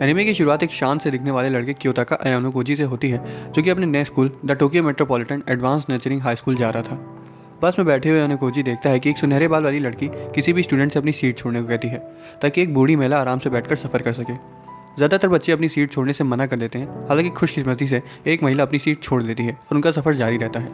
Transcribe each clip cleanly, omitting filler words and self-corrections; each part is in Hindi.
एनिमे की शुरुआत एक शांत से दिखने वाले लड़के क्योताका अयानो कोजी से होती है, जो कि अपने नए school the Tokyo metropolitan advance nurturing high school जा रहा था। बस में बैठे हुए अयानो कोजी देखता है कि एक सुनहरे बाल वाली लड़की किसी भी स्टूडेंट से अपनी सीट छोड़ने को कहती है, ताकि एक बूढ़ी महिला आराम से बैठकर सफ़र कर सके। ज़्यादातर बच्चे अपनी सीट छोड़ने से मना कर देते हैं, हालांकि खुशकिस्मती से एक महिला अपनी सीट छोड़ लेती है और उनका सफ़र जारी रहता है।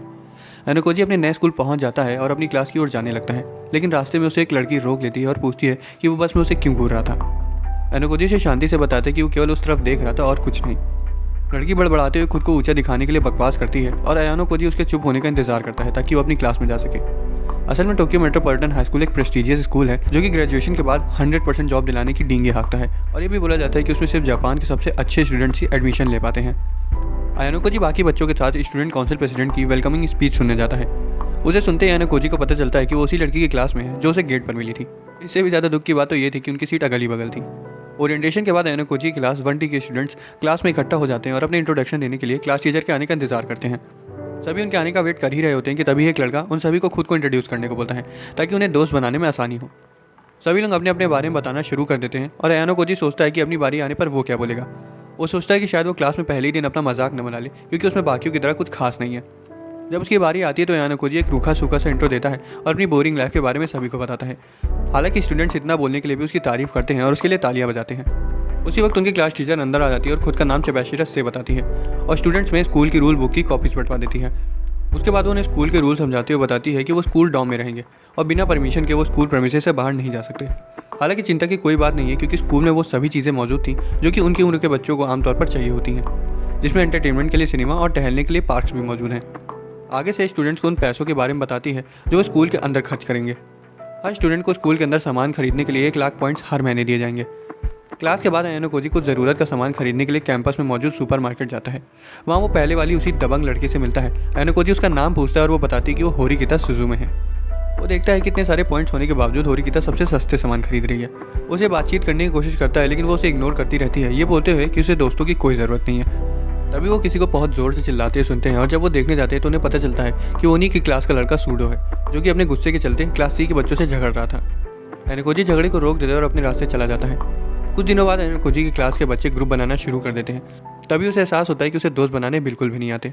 अयानो कोजी अपने नए स्कूल पहुंच जाता है और अपनी क्लास की ओर जाने लगता है, लेकिन रास्ते में उसे एक लड़की रोक लेती है और पूछती है कि वो बस में उसे क्यों घूर रहा था। अयानो कोजी से शांति से बताते कि वो केवल उस तरफ देख रहा था और कुछ नहीं। लड़की बड़बड़ाते हुए खुद को ऊंचा दिखाने के लिए बकवास करती है और अयानो कोजी उसके चुप होने का इंतजार करता है ताकि वो अपनी क्लास में जा सके। असल में टोक्यो मेट्रोपॉलिटन हाई स्कूल एक प्रेस्टिजियस स्कूल है जो कि ग्रेजुएशन के बाद 100% जॉब दिलाने की डींगे हाँकता है, और ये भी बोला जाता है कि उसमें सिर्फ जापान के सबसे अच्छे स्टूडेंट्स ही एडमिशन ले पाते हैं। अयानो कोजी बाकी बच्चों के साथ स्टूडेंट काउंसिल प्रेसिडेंट की वेलकमिंग स्पीच सुनने जाता है। उसे सुनते ही अयानो कोजी को पता चलता है कि वो उसी लड़की की क्लास में है जो उसे गेट पर मिली थी। इससे भी ज़्यादा दुख की बात तो ये थी कि उनकी सीट अगल ही बगल थी। ओरिएंटेशन के बाद अयानो कोजी की क्लास 1T के स्टूडेंट्स क्लास में इकट्ठा हो जाते हैं और अपने इंट्रोडक्शन देने के लिए क्लास टीचर के आने का इंतजार करते हैं। सभी उनके आने का वेट कर ही रहे होते हैं कि तभी एक लड़का उन सभी को खुद को इंट्रोड्यूस करने को बोलता है ताकि उन्हें दोस्त बनाने में आसानी हो। सभी लोग अपने अपने बारे में बताना शुरू कर देते हैं और अयानो कोजी सोचता है कि अपनी बारी आने पर वो क्या बोलेगा। वो सोचता है कि शायद वो क्लास में पहले ही दिन अपना मजाक न बना ले, क्योंकि उसमें बाकियों की तरह कुछ खास नहीं है। जब उसकी बारी आती है तो अयानो कोजी एक रूखा सूखा सा इंट्रो देता है और अपनी बोरिंग लाइफ के बारे में सभी को बताता है। हालांकि स्टूडेंट्स इतना बोलने के लिए भी उसकी तारीफ करते हैं और उसके लिए तालियां बजाते हैं। उसी वक्त उनकी क्लास टीचर अंदर आ जाती है और खुद का नाम चबैशिरस से बताती है और स्टूडेंट्स में स्कूल की रूल बुक की कॉपीज बंटवा देती है। उसके बाद वो उन्हें स्कूल के रूल समझाते हुए बताती है कि वो स्कूल डॉम में रहेंगे और बिना परमिशन के वो स्कूल प्रेमिसेस से बाहर नहीं जा सकते। हालांकि चिंता की कोई बात नहीं है, क्योंकि स्कूल में वो सभी चीज़ें मौजूद थी जो कि उनकी उम्र के बच्चों को आमतौर पर चाहिए होती हैं, जिसमें एंटरटेनमेंट के लिए सिनेमा और टहलने के लिए पार्क्स भी मौजूद हैं। आगे से स्टूडेंट्स को उन पैसों के बारे में बताती है जो वो स्कूल के अंदर खर्च करेंगे। हर स्टूडेंट को स्कूल के अंदर सामान खरीदने के लिए 1 लाख पॉइंट्स हर महीने दिए जाएंगे। क्लास के बाद अयानो कोजी कुछ ज़रूरत का सामान खरीदने के लिए कैंपस में मौजूद सुपरमार्केट जाता है। वहाँ वो पहले वाली उसी दबंग लड़की से मिलता है। अयानो कोजी उसका नाम पूछता है और वो बताती है कि वो होरिकिता सुजुमे है। वो देखता है कि इतने सारे पॉइंट्स होने के बावजूद होरिकिता सबसे सस्ते सामान खरीद रही है। उसे बातचीत करने की कोशिश करता है, लेकिन वो उसे इग्नोर करती रहती है, ये बोलते हुए कि उसे दोस्तों की कोई ज़रूरत नहीं है। तभी वो किसी को बहुत ज़ोर से चिल्लाते हुए सुनते हैं और जब वो देखने जाते हैं तो उन्हें पता चलता है कि वो उन्हीं की क्लास का लड़का सूडो है, जो कि अपने गुस्से के चलते क्लास C के बच्चों से झगड़ रहा था। अयानो कोजी झगड़े को रोक देता है और अपने रास्ते चला जाता है। कुछ दिनों बाद अयानो कोजी की क्लास के बच्चे ग्रुप बनाना शुरू कर देते हैं। तभी उसे एहसास होता है कि उसे दोस्त बनाने बिल्कुल भी नहीं आते।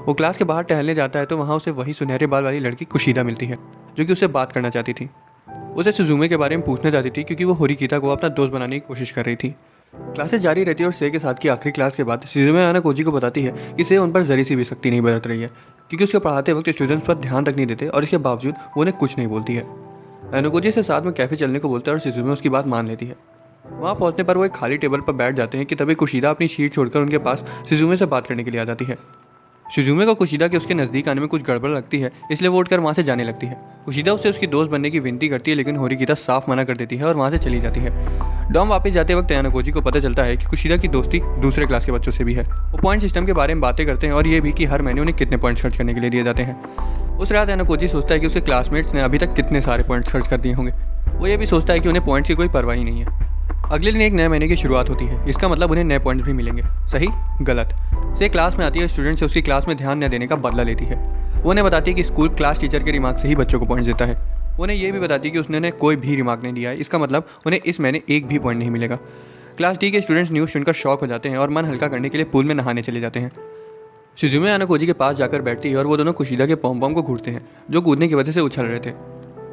वो क्लास के बाहर टहलने जाता है तो वहाँ उसे वही सुनहरे बाल वाली लड़की कुशिदा मिलती है, जो कि उससे बात करना चाहती थी। उसे सुजुमे के बारे में पूछना चाहती थी क्योंकि वो होरिकिता को अपना दोस्त बनाने की कोशिश कर रही थी। क्लासेस जारी रहती है और से के साथ की आखिरी क्लास के बाद सुजुमे अयानो कोजी को बताती है कि से उन पर जरी सी भी सख्ती नहीं बरत रही है, क्योंकि उसके पढ़ाते वक्त स्टूडेंट्स पर ध्यान तक नहीं देते और इसके बावजूद वो उन्हें कुछ नहीं बोलती है। अयानो कोजी से साथ में कैफे चलने को बोलता है और सुजुमे उसकी बात मान लेती है। वहाँ पहुँचने पर वो एक खाली टेबल पर बैठ जाते हैं कि तभी कुशिदा अपनी सीट छोड़कर उनके पास सुजुमे से बात करने के लिए आ जाती है। सुजुमे को कुशिदा के उसके नज़दीक आने में कुछ गड़बड़ लगती है, इसलिए वो उठकर वहाँ से जाने लगती है। कुशिदा उससे उसकी दोस्त बनने की विनती करती है, लेकिन होरिकिता साफ मना कर देती है और वहाँ से चली जाती है। डॉम वापस जाते वक्त अयानो कोजी को पता चलता है कि कुशिदा की दोस्ती दूसरे क्लास के बच्चों से भी है। वो पॉइंट सिस्टम के बारे में बातें करते हैं और ये भी कि हर महीने उन्हें कितने पॉइंट्स खर्च करने के लिए दिए जाते हैं। उस रात अयानो कोजी सोचता है कि उसके क्लासमेट्स ने अभी तक कितने सारे पॉइंट्स खर्च कर दिए होंगे। वो ये भी सोचता है कि उन्हें पॉइंट्स की कोई परवाह ही नहीं है। अगले दिन एक नए महीने की शुरुआत होती है, इसका मतलब उन्हें नए पॉइंट्स भी मिलेंगे। सही गलत से क्लास में आती है, स्टूडेंट से उसकी क्लास में ध्यान न देने का बदला लेती है। वो उन्हें बताती है कि स्कूल क्लास टीचर के रिमार्क से ही बच्चों को पॉइंट्स देता है। वो उन्हें यह भी बताती है कि उसने कोई भी रिमार्क नहीं दिया है, इसका मतलब उन्हें इस महीने एक भी पॉइंट नहीं मिलेगा। क्लास D के स्टूडेंट्स न्यूज़ सुनकर शॉक हो जाते हैं और मन हल्का करने के लिए पूल में नहाने चले जाते हैं। सुजुमे अयानो कोजी के पास जाकर बैठती है और वो दोनों कुशिदा के पॉम पॉम को घूरते हैं, जो कूदने की वजह से उछल रहे थे।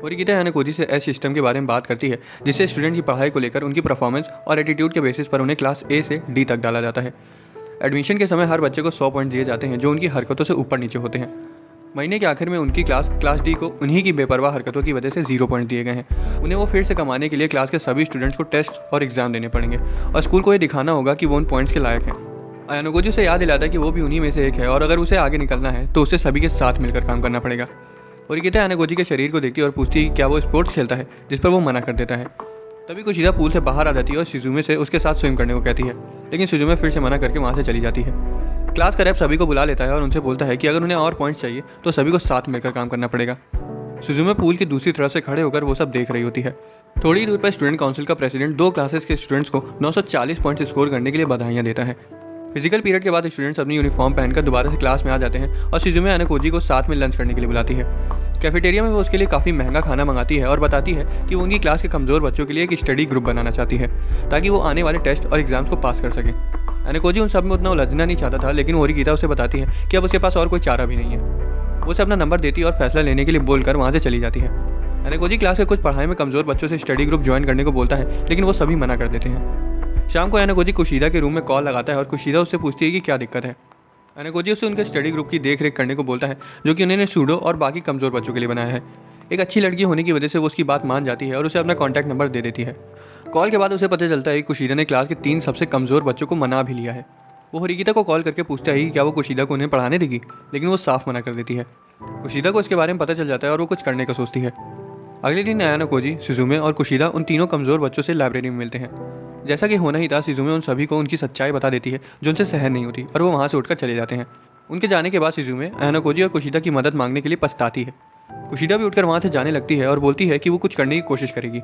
होरिकिता अयानो कोजी से एस सिस्टम के बारे में बात करती है, जिससे स्टूडेंट की पढ़ाई को लेकर उनकी परफॉर्मेंस और एटीट्यूड के बेसिस पर उन्हें क्लास A से D तक डाला जाता है। एडमिशन के समय हर बच्चे को 100 पॉइंट दिए जाते हैं, जो उनकी हरकतों से ऊपर नीचे होते हैं। महीने के आखिर में उनकी क्लास D को उन्हीं की बेपरवाह हरकतों की वजह से 0 पॉइंट दिए गए हैं। उन्हें वो फिर से कमाने के लिए क्लास के सभी स्टूडेंट्स को टेस्ट और एग्जाम देने पड़ेंगे और स्कूल को ये दिखाना होगा कि वो उन पॉइंट्स के लायक हैं। अयानो कोजी उसे याद दिलाता है कि वो भी उन्हीं में से एक है और अगर उसे आगे निकलना है तो उसे सभी के साथ मिलकर काम करना पड़ेगा। होरिकिता अयानो कोजी के शरीर को देखती है और पूछती है कि क्या वो स्पोर्ट्स खेलता है, जिस पर वो मना कर देता है। तभी कुशिदा पूल से बाहर आ जाती है और सुजुमे से उसके साथ स्विम करने को कहती है, लेकिन सुजुमे फिर से मना करके वहाँ से चली जाती है। क्लास का रैप सभी को बुला लेता है और उनसे बोलता है कि अगर उन्हें और पॉइंट्स चाहिए तो सभी को साथ मिलकर काम करना पड़ेगा। सुजुमे पूल की दूसरी तरफ से खड़े होकर वो सब देख रही होती है। थोड़ी दूर पर स्टूडेंट काउंसिल का प्रेसिडेंट 2 क्लासेस के स्टूडेंट्स को 940 पॉइंट्स स्कोर करने के लिए बधाइयाँ देता है। फिजिकल पीरियड के बाद स्टूडेंट्स अपनी यूनिफॉर्म पहनकर दोबारा से क्लास में आ जाते हैं और सुजुमे अयानो कोजी को साथ में लंच करने के लिए बुलाती है। कैफेटेरिया में वो उसके लिए काफ़ी महंगा खाना मंगाती है और बताती है कि वो उनकी क्लास के कमज़ोर बच्चों के लिए एक स्टडी ग्रुप बनाना चाहती है ताकि वो आने वाले टेस्ट और एग्जाम्स को पास कर सके। एनाकोजी उन सब में उतना उलझना नहीं चाहता था, लेकिन मोरिगीता उसे बताती है कि अब उसके पास और कोई चारा भी नहीं है। वो उसे अपना नंबर देती है और फैसला लेने के लिए बोलकर वहाँ से चली जाती है। एनाकोजी क्लास के कुछ पढ़ाई में कमज़ोर बच्चों से स्टडी ग्रुप ज्वाइन करने को बोलता है, लेकिन वो सभी मना कर देते हैं। शाम को एनाकोजी कुशीदा के रूम में कॉल लगाता है और कुशीदा उससे पूछती है कि क्या दिक्कत है। एनाकोजी उसे उनके स्टडी ग्रुप की देख रेख करने को बोलता है, जो कि उन्होंने सूडो और बाकी कमज़ोर बच्चों के लिए बनाया है। एक अच्छी लड़की होने की वजह से वो उसकी बात मान जाती है और उसे अपना कॉन्टैक्ट नंबर दे देती है। कॉल के बाद उसे पता चलता है कि कुशीदा ने क्लास के 3 सबसे कमज़ोर बच्चों को मना भी लिया है। वो होरिगिता को कॉल करके पूछता है कि क्या वो कुशीदा को उन्हें पढ़ाने देगी, लेकिन वो साफ मना कर देती है। कुशीदा को इसके बारे में पता चल जाता है और वो कुछ करने का सोचती है। अगले दिन एनाकोजी, सुजुमे और कुशीदा उन तीनों कमज़ोर बच्चों से लाइब्रेरी में मिलते हैं। जैसा कि होना ही था, सुजुमे उन सभी को उनकी सच्चाई बता देती है जो उनसे सहन नहीं होती और वो वहाँ से उठकर चले जाते हैं। उनके जाने के बाद सुजुमे एनाकोजी और कुशीदा की मदद मांगने के लिए पछताती है। कुशीदा भी उठकर वहाँ से जाने लगती है और बोलती है कि वो कुछ करने की कोशिश करेगी।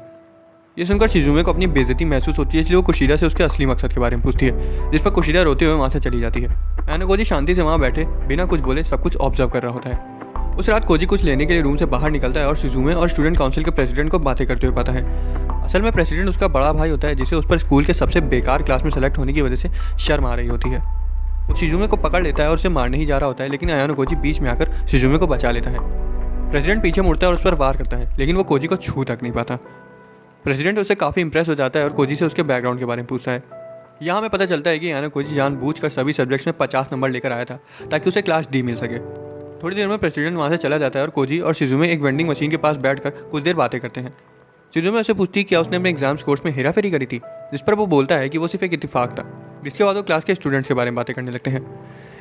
ये सुनकर शिजुमे को अपनी बेइज्जती महसूस होती है, इसलिए वो कुशीदा से उसके असली मकसद के बारे में पूछती है, जिस पर कुशीदा रोते हुए वहाँ से चली जाती है। एनाकोजी शांति से वहाँ बैठे बिना कुछ बोले सब कुछ ऑब्जर्व कर रहा होता है। उस रात कोजी कुछ लेने के लिए रूम से बाहर निकलता है और शिजुमे और स्टूडेंट काउंसिल के प्रेसिडेंट को बातें करते हुए पाता है। असल में प्रेसिडेंट उसका बड़ा भाई होता है, जिसे उस पर स्कूल के सबसे बेकार क्लास में सेलेक्ट होने की वजह से शर्म आ रही होती है। वो शिजुमे को पकड़ लेता है और उसे मारने ही जा रहा होता है, लेकिन एनाकोजी बीच में आकर शिजुमे को बचा लेता है। प्रेसिडेंट पीछे मुड़ता है और उस पर वार करता है, लेकिन वो कोजी को छू तक नहीं पाता। प्रेसिडेंट उससे काफ़ी इंप्रेस हो जाता है और कोजी से उसके बैकग्राउंड के बारे में पूछता है। यहाँ हमें पता चलता है कि एनाकोजी जानबूझकर सभी सब्जेक्ट्स में 50 नंबर लेकर आया था ताकि उसे क्लास डी मिल सके। थोड़ी देर में प्रेसिडेंट वहाँ से चला जाता है और कोजी और शिजुमे एक वेंडिंग मशीन के पास बैठकर कुछ देर बातें करते हैं। शिजुमे उससे पूछती है क्या उसने अपने एग्जाम्स कोर्स में हेराफेरी करी थी, जिस पर वो बोलता है कि वो सिर्फ एक इत्तेफाक था। जिसके बाद वो क्लास के स्टूडेंट्स के बारे में बातें करने लगते हैं।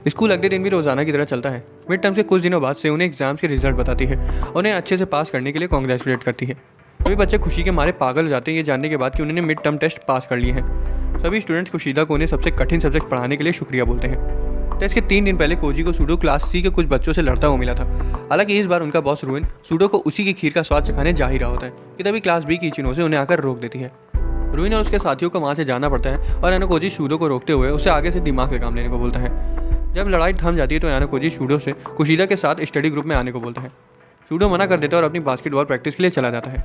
स्कूल अगले दिन भी रोजाना की तरह चलता है। मिड टर्म से कुछ दिनों बाद से उन्हें एग्जाम्स के रिजल्ट बताती है और उन्हें अच्छे से पास करने के लिए कॉन्ग्रेचुलेट करती है। सभी बच्चे खुशी के मारे पागल हो जाते हैं ये जानने के बाद कि उन्होंने मिड टर्म टेस्ट पास कर लिए हैं। सभी स्टूडेंट्स कुशीदा को उन्हें सबसे कठिन सब्जेक्ट पढ़ाने के लिए शुक्रिया बोलते हैं। टेस्ट के 3 दिन पहले कोजी को सूडो क्लास सी के कुछ बच्चों से लड़ता हुआ मिला था। हालांकि इस बार उनका बॉस रुइन सूडो को उसी की खीर का स्वाद चखाने जा ही रहा होता है कि तभी क्लास बी की चिन्हों से उन्हें आकर रोक देती है। रुइन और उसके साथियों को वहाँ से जाना पड़ता है और एनाकोजी सूडो को रोकते हुए उसे आगे से दिमाग के काम लेने को बोलता है। जब लड़ाई थम जाती है तो एनाकोजी सूडो से कुशीदा के साथ स्टडी ग्रुप में आने को बोलता है। सूडो मना कर देता है और अपनी बास्केटबॉल प्रैक्टिस के लिए चला जाता है।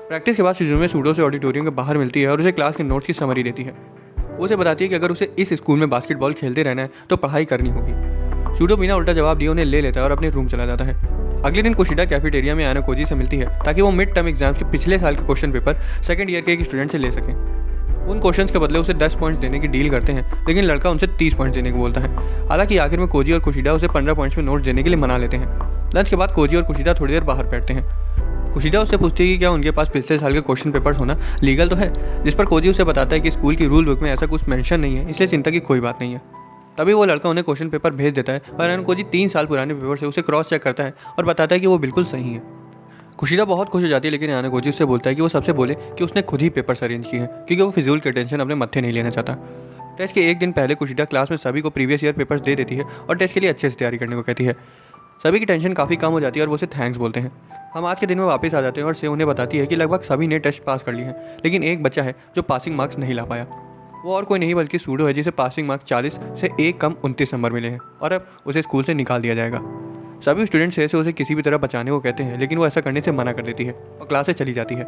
प्रैक्टिस के बाद शिजुमे सूडो से ऑडिटोरियम के बाहर मिलती है और उसे क्लास के नोट्स की समरी देती है। वो उसे बताती है कि अगर उसे इस स्कूल में बास्केटबॉल खेलते रहना है तो पढ़ाई करनी होगी। सूडो बिना उल्टा जवाब दिए उन्हें ले लेता है और अपने रूम चला जाता है। अगले दिन कुशीदा कैफेटेरिया में एनाकोजी से मिलती है ताकि वो मिड टर्म एग्जाम्स के पिछले साल के क्वेश्चन पेपर सेकंड ईयर के एक स्टूडेंट से ले सकें। उन क्वेश्चंस के बदले उसे 10 पॉइंट्स देने की डील करते हैं, लेकिन लड़का उनसे 30 पॉइंट्स देने को बोलता है। हालांकि आखिर में कोजी और कुशीदा उसे 15 पॉइंट्स में नोट्स देने के लिए मना लेते हैं। लंच के बाद कोजी और कुशीदा थोड़ी देर बाहर बैठते हैं। कुशीदा उससे पूछती है कि क्या उनके पास पिछले साल के क्वेश्चन पेपर्स होना लीगल तो है, जिस पर कोजी उसे बताता है कि स्कूल की रूल बुक में ऐसा कुछ मेंशन नहीं है, इसलिए चिंता की कोई बात नहीं है। तभी वो लड़का उन्हें क्वेश्चन पेपर भेज देता है और एनाकोजी 3 साल पुराने पेपर से उसे क्रॉस चेक करता है और बताता है कि वो बिल्कुल सही है। कुशीदा बहुत खुश हो जाती है, लेकिन एनाकोजी उससे बोलता है कि वो सबसे बोले कि उसने खुद ही पेपर्स अरेंज किए हैं क्योंकि वो फिजूल की टेंशन अपने मत्थे नहीं लेना चाहता। टेस्ट के एक दिन पहले कुशीदा क्लास में सभी को प्रीवियस ईयर पेपर्स दे देती है और टेस्ट के लिए अच्छे से तैयारी करने को कहती है। सभी की टेंशन काफ़ी कम हो जाती है और वो उसे थैंक्स बोलते हैं। हम आज के दिन में वापस आ जाते हैं और से उन्हें बताती है कि लगभग सभी ने टेस्ट पास कर लिए हैं, लेकिन एक बच्चा है जो पासिंग मार्क्स नहीं ला पाया। वो और कोई नहीं बल्कि सूडो है, जिसे पासिंग मार्क्स 40 से एक कम 29 नंबर मिले हैं और अब उसे स्कूल से निकाल दिया जाएगा। सभी स्टूडेंट्स से उसे किसी भी तरह बचाने को कहते हैं, लेकिन वो ऐसा करने से मना कर देती है और क्लास से चली जाती है।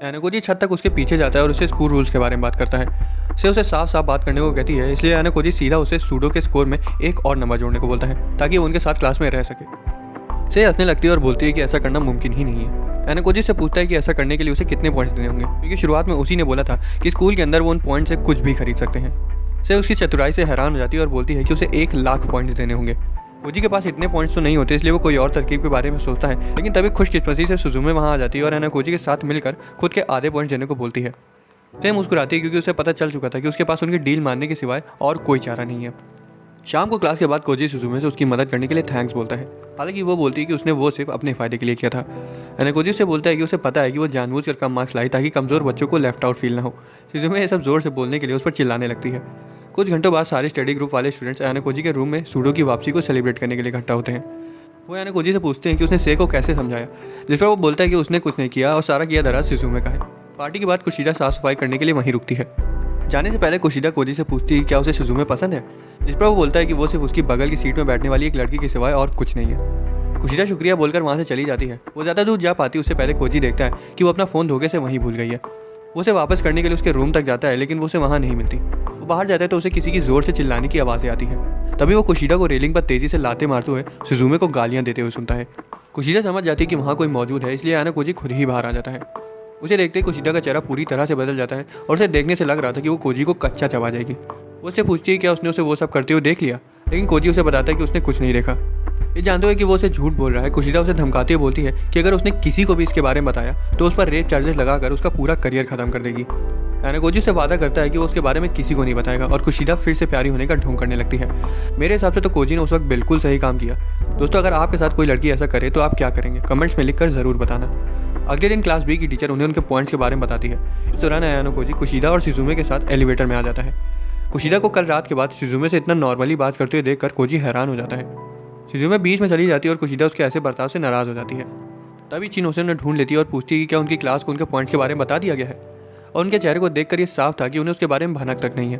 एनाकोजी छत तक उसके पीछे जाता है और उससे स्कूल रूल्स के बारे में बात करता है। से उसे साफ साफ बात करने को कहती है, इसलिए एनाकोजी सीधा उसे सूडो के स्कोर में एक और नंबर जोड़ने को बोलता है ताकि वो उनके साथ क्लास में रह सके। से हंसने लगती है और बोलती है कि ऐसा करना मुमकिन ही नहीं है। एनाकोजी से पूछता है कि ऐसा करने के लिए उसे कितने पॉइंट्स देने होंगे, क्योंकि शुरुआत में उसी ने बोला था कि स्कूल के अंदर वो उन पॉइंट से कुछ भी खरीद सकते हैं। से उसकी चतुराई से हैरान हो जाती है और बोलती है कि उसे 1 लाख पॉइंट्स देने होंगे। कोजी के पास इतने पॉइंट्स तो नहीं होते, इसलिए वो कोई और तरकीब के बारे में सोचता है, लेकिन तभी खुशकिस्मती से सुजुमे वहाँ आ जाती है और एनाकोजी के साथ मिलकर खुद के आधे पॉइंट्स देने को बोलती है। से मुस्कुराती है क्योंकि उसे पता चल चुका था कि उसके पास उनकी डील मानने के सिवाय और कोई चारा नहीं है। शाम को क्लास के बाद कोजी सुजुमे से उसकी मदद करने के लिए थैंक्स बोलता है। हालांकि वो बोलती है कि उसने वो सिर्फ अपने फ़ायदे के लिए किया था। एनाकोजी से बोलता है कि उसे पता है कि वो जानबूझकर कम मार्क्स लाई ताकि कमज़ोर बच्चों को लेफ्ट आउट फील ना हो। सुजुमे ये सब जोर से बोलने के लिए उस पर चिल्लाने लगती है। कुछ घंटों बाद सारे स्टडी ग्रुप वाले स्टूडेंट्स एनाकोजी के रूम में सूडो की वापसी को सेलिब्रेट करने के लिए इकट्ठा होते हैं। वो एनाकोजी से पूछते हैं कि उसने से को कैसे समझाया, जिस पर वो बोलता है कि उसने कुछ नहीं किया और सारा किया दराज सुजुमे का है। पार्टी के बाद कुशीदा साफ सफाई करने के लिए वहीं रुकती है। जाने से पहले कुशीदा कोजी से पूछती है क्या उसे सुजुमे पसंद है, जिस पर वो बोलता है कि वो सिर्फ उसकी बगल की सीट में बैठने वाली एक लड़की के सिवाय और कुछ नहीं है। कुशिदा शुक्रिया बोलकर वहाँ से चली जाती है। वो ज़्यादा दूर जा पाती उससे पहले कोजी देखता है कि वो अपना फ़ोन धोखे से वहीं भूल गई है। वो उसे वापस करने के लिए उसके रूम तक जाता है, लेकिन वो उसे वहाँ नहीं मिलती। वो बाहर जाता है तो उसे किसी की ज़ोर से चिल्लाने की आवाज़ें आती है। तभी वो कुशिदा को रेलिंग पर तेज़ी से लाते मारते हुए सुजुमे को गालियाँ देते हुए सुनता है। कुशिदा समझ जाती है कि वहाँ कोई मौजूद है, इसलिए आनाकोजी खुद ही बाहर आ जाता है। उसे देखते ही कुशिदा का चेहरा पूरी तरह से बदल जाता है और उसे देखने से लग रहा था कि वो कोजी को कच्चा चबा जाएगी। वो उससे पूछती है क्या उसने उसे वो सब करते हुए देख लिया, लेकिन कोजी उसे बताता है कि उसने कुछ नहीं देखा। ये जानते हुए कि वो उसे झूठ बोल रहा है, कुशिदा उसे धमकाती हुई बोलती है कि अगर उसने किसी को भी इसके बारे में बताया तो उस पर रेप चार्जेस लगाकर उसका पूरा करियर खत्म कर देगी। आनाकोजी से वादा करता है कि वो उसके बारे में किसी को नहीं बताएगा और कुशिदा फिर से प्यारी होने का ढोंग करने लगती है। मेरे हिसाब से तो कोजी ने उस वक्त बिल्कुल सही काम किया। दोस्तों, अगर आपके साथ कोई लड़की ऐसा करे तो आप क्या करेंगे, कमेंट्स में लिखकर ज़रूर बताना। अगले दिन क्लास बी की टीचर उन्हें उनके पॉइंट्स के बारे में बताती है। इस दौरान आनाकोजी कुशिदा और शिजुमे के साथ एलिवेटर में आ जाता है। कुशिदा को कल रात के बाद शिजुमे से इतना नॉर्मली बात करते हुए देखकर कोजी हैरान हो जाता है। शिजुमे बीच में चली जाती है और कुशिदा उसके ऐसे बर्ताव से नाराज़ हो जाती है। तभी चिनोसे उन्हें ढूंढ लेती है और पूछती है कि क्या उनकी क्लास को उनके पॉइंट्स के बारे में बता दिया गया है। और उनके चेहरे को देखकर ये साफ था कि उन्हें उसके बारे में भनक तक नहीं है।